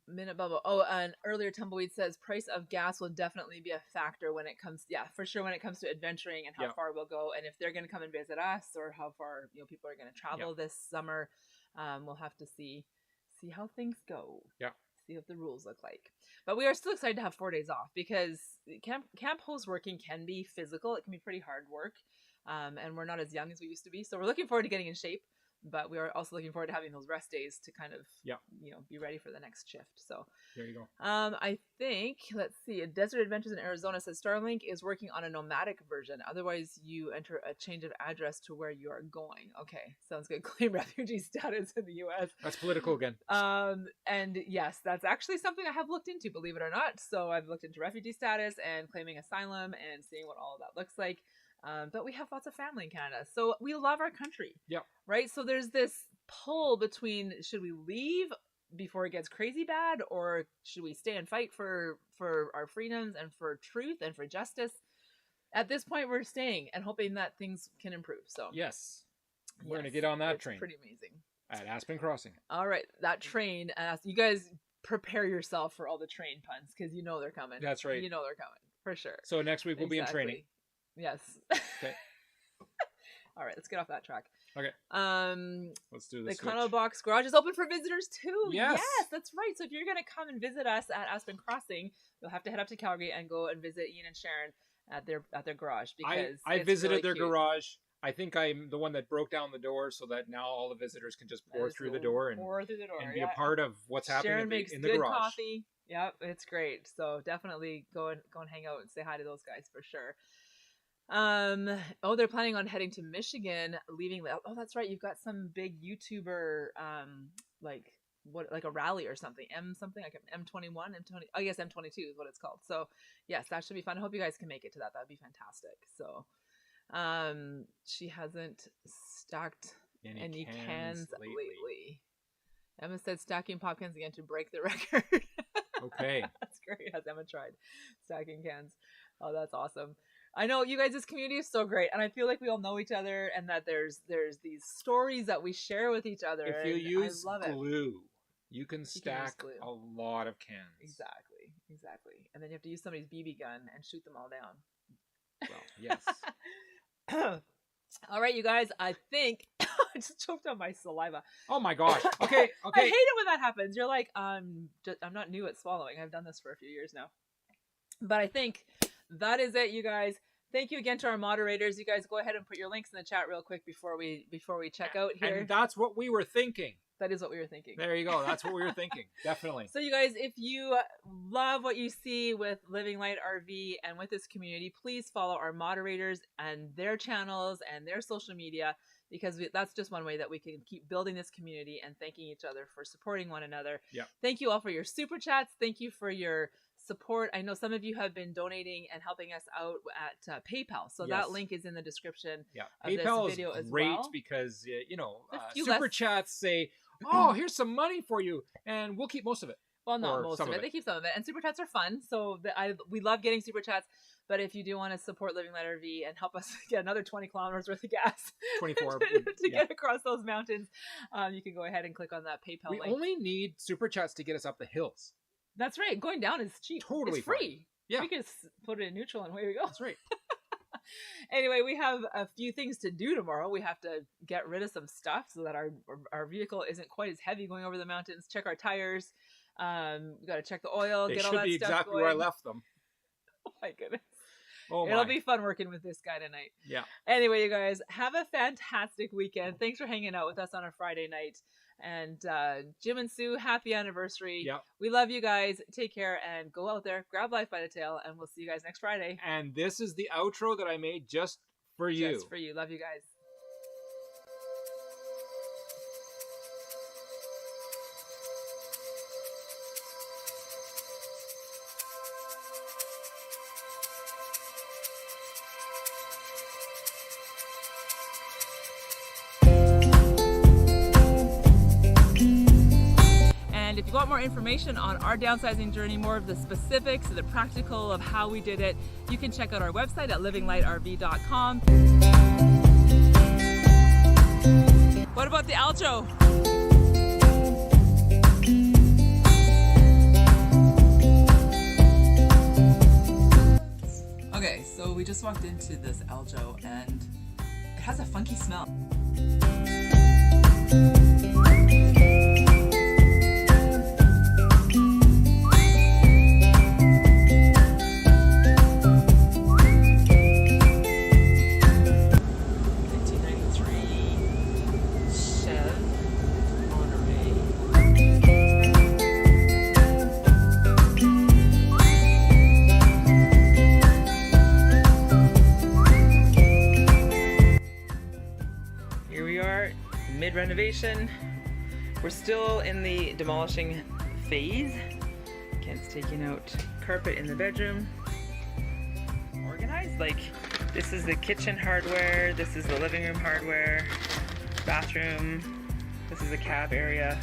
Minute Bubble. Oh, and earlier Tumbleweed says price of gas will definitely be a factor when it comes. Yeah, for sure when it comes to adventuring and how far we'll go, and if they're going to come and visit us, or how far people are going to travel this summer. We'll have to see how things go. Yeah. See what the rules look like. But we are still excited to have 4 days off because camp host working can be physical. It can be pretty hard work, and we're not as young as we used to be. So we're looking forward to getting in shape. But we are also looking forward to having those rest days to kind of, be ready for the next shift. So there you go. I think, let's see, Desert Adventures in Arizona says Starlink is working on a nomadic version. Otherwise, you enter a change of address to where you are going. Okay, sounds good. Claim refugee status in the U.S. That's political again. And yes, that's actually something I have looked into, believe it or not. So I've looked into refugee status and claiming asylum and seeing what all of that looks like. But we have lots of family in Canada, so we love our country. Yep. Right. So there's this pull between, should we leave before it gets crazy bad, or should we stay and fight for our freedoms and for truth and for justice? At this point, we're staying and hoping that things can improve. So yes, we're gonna get on that train. Pretty amazing. At Aspen Crossing. All right, that train. You guys prepare yourself for all the train puns because you know they're coming. That's right. You know they're coming for sure. So next week we'll be in training. Yes. Okay. All right, let's get off that track. Okay. Let's do this. The Econo Box Garage is open for visitors too. Yes, that's right. So if you're gonna come and visit us at Aspen Crossing, you'll have to head up to Calgary and go and visit Ian and Sharon at their garage because I visited their garage. I think I'm the one that broke down the door so that now all the visitors can just pour through the door and be a part of what's happening Sharon makes in the good garage. Coffee. Yep, it's great. So definitely go and hang out and say hi to those guys for sure. They're planning on heading to Michigan, leaving. Oh, that's right. You've got some big YouTuber, like a rally or something. Like M21, M20. I guess M22 is what it's called. So yes, that should be fun. I hope you guys can make it to that. That'd be fantastic. So, she hasn't stacked any cans lately. Emma said stacking pop cans again to break the record. Okay. That's great. Has Emma tried stacking cans? Oh, that's awesome. I know you guys, this community is so great, and I feel like we all know each other, and that there's these stories that we share with each other. If you use glue, you can stack a lot of cans. Exactly. And then you have to use somebody's BB gun and shoot them all down. Well, yes. All right, you guys, I think I just choked on my saliva. Oh my gosh. Okay. I hate it when that happens. You're like, I'm not new at swallowing. I've done this for a few years now. But I think that is it, you guys. Thank you again to our moderators. You guys go ahead and put your links in the chat real quick before we check out here. And that's what we were thinking. That is what we were thinking. There you go. That's what we were thinking. Definitely. So you guys, if you love what you see with Living Light RV and with this community, please follow our moderators and their channels and their social media, because that's just one way that we can keep building this community and thanking each other for supporting one another. Yeah. Thank you all for your super chats. Thank you for your support. I know some of you have been donating and helping us out at PayPal, so that link is in the description. Yeah, of PayPal this video is as great well. Because super chats say, "Oh, here's some money for you," and we'll keep most of it. Well, not most of it. They keep some of it, and super chats are fun. So we love getting super chats. But if you do want to support Living Light RV and help us get another 20 kilometers worth of gas, 24 to get across those mountains, you can go ahead and click on that PayPal link. We only need super chats to get us up the hills. That's right. Going down is cheap. Totally it's free. Fine. Yeah. We can put it in neutral and away we go. That's right. Anyway, we have a few things to do tomorrow. We have to get rid of some stuff so that our vehicle isn't quite as heavy going over the mountains. Check our tires. We got to check the oil. They get all should that be stuff exactly going. where I left them. Oh my goodness. Oh my. It'll be fun working with this guy tonight. Yeah. Anyway, you guys, have a fantastic weekend. Thanks for hanging out with us on a Friday night. And Jim and Sue, happy anniversary. Yep. We love you guys. Take care and go out there, grab life by the tail, and we'll see you guys next Friday. And this is the outro that I made just for you. Just for you. Love you guys. And if you want more information on our downsizing journey, more of the specifics, the practical of how we did it, you can check out our website at livinglightrv.com. What about the outro? we just walked into this Aljo and it has a funky smell. Mid-renovation. We're still in the demolishing phase. Kent's taking out carpet in the bedroom. Organized, like this is the kitchen hardware, this is the living room hardware, bathroom, this is the cab area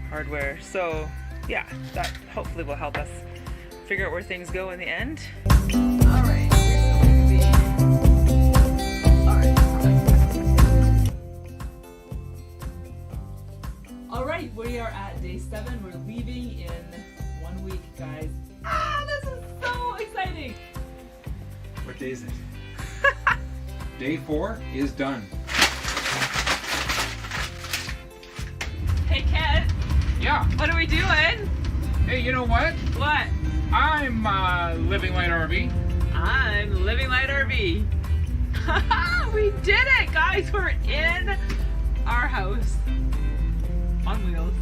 hardware. So yeah, that hopefully will help us figure out where things go in the end. All right. Alright, we are at day 7. We're leaving in 1 week, guys. Ah, this is so exciting! What day is it? Day 4 is done. Hey, Kent. Yeah. What are we doing? Hey, you know what? What? I'm Living Light RV. I'm Living Light RV. We did it, guys! We're in our house. On wheels.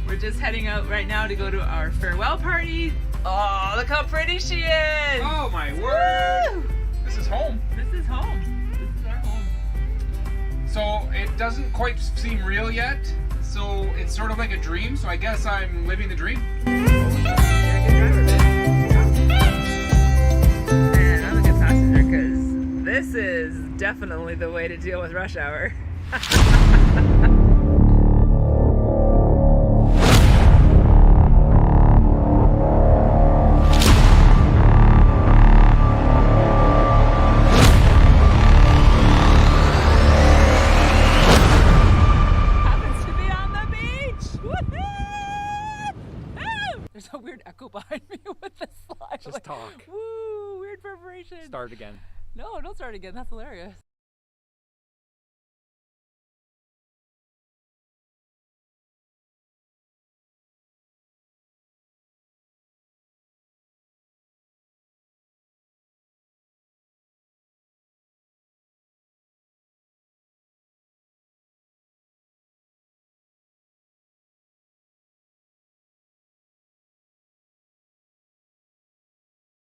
We're just heading out right now to go to our farewell party. Oh, look how pretty she is! Oh my word! Woo! This is home. This is home. This is our home. So it doesn't quite seem real yet. So it's sort of like a dream. So I guess I'm living the dream. And I'm a good passenger because this is definitely the way to deal with rush hour. There's a weird echo behind me with the slide. Just talk. Woo, weird preparation. Start again. No, don't start again. That's hilarious.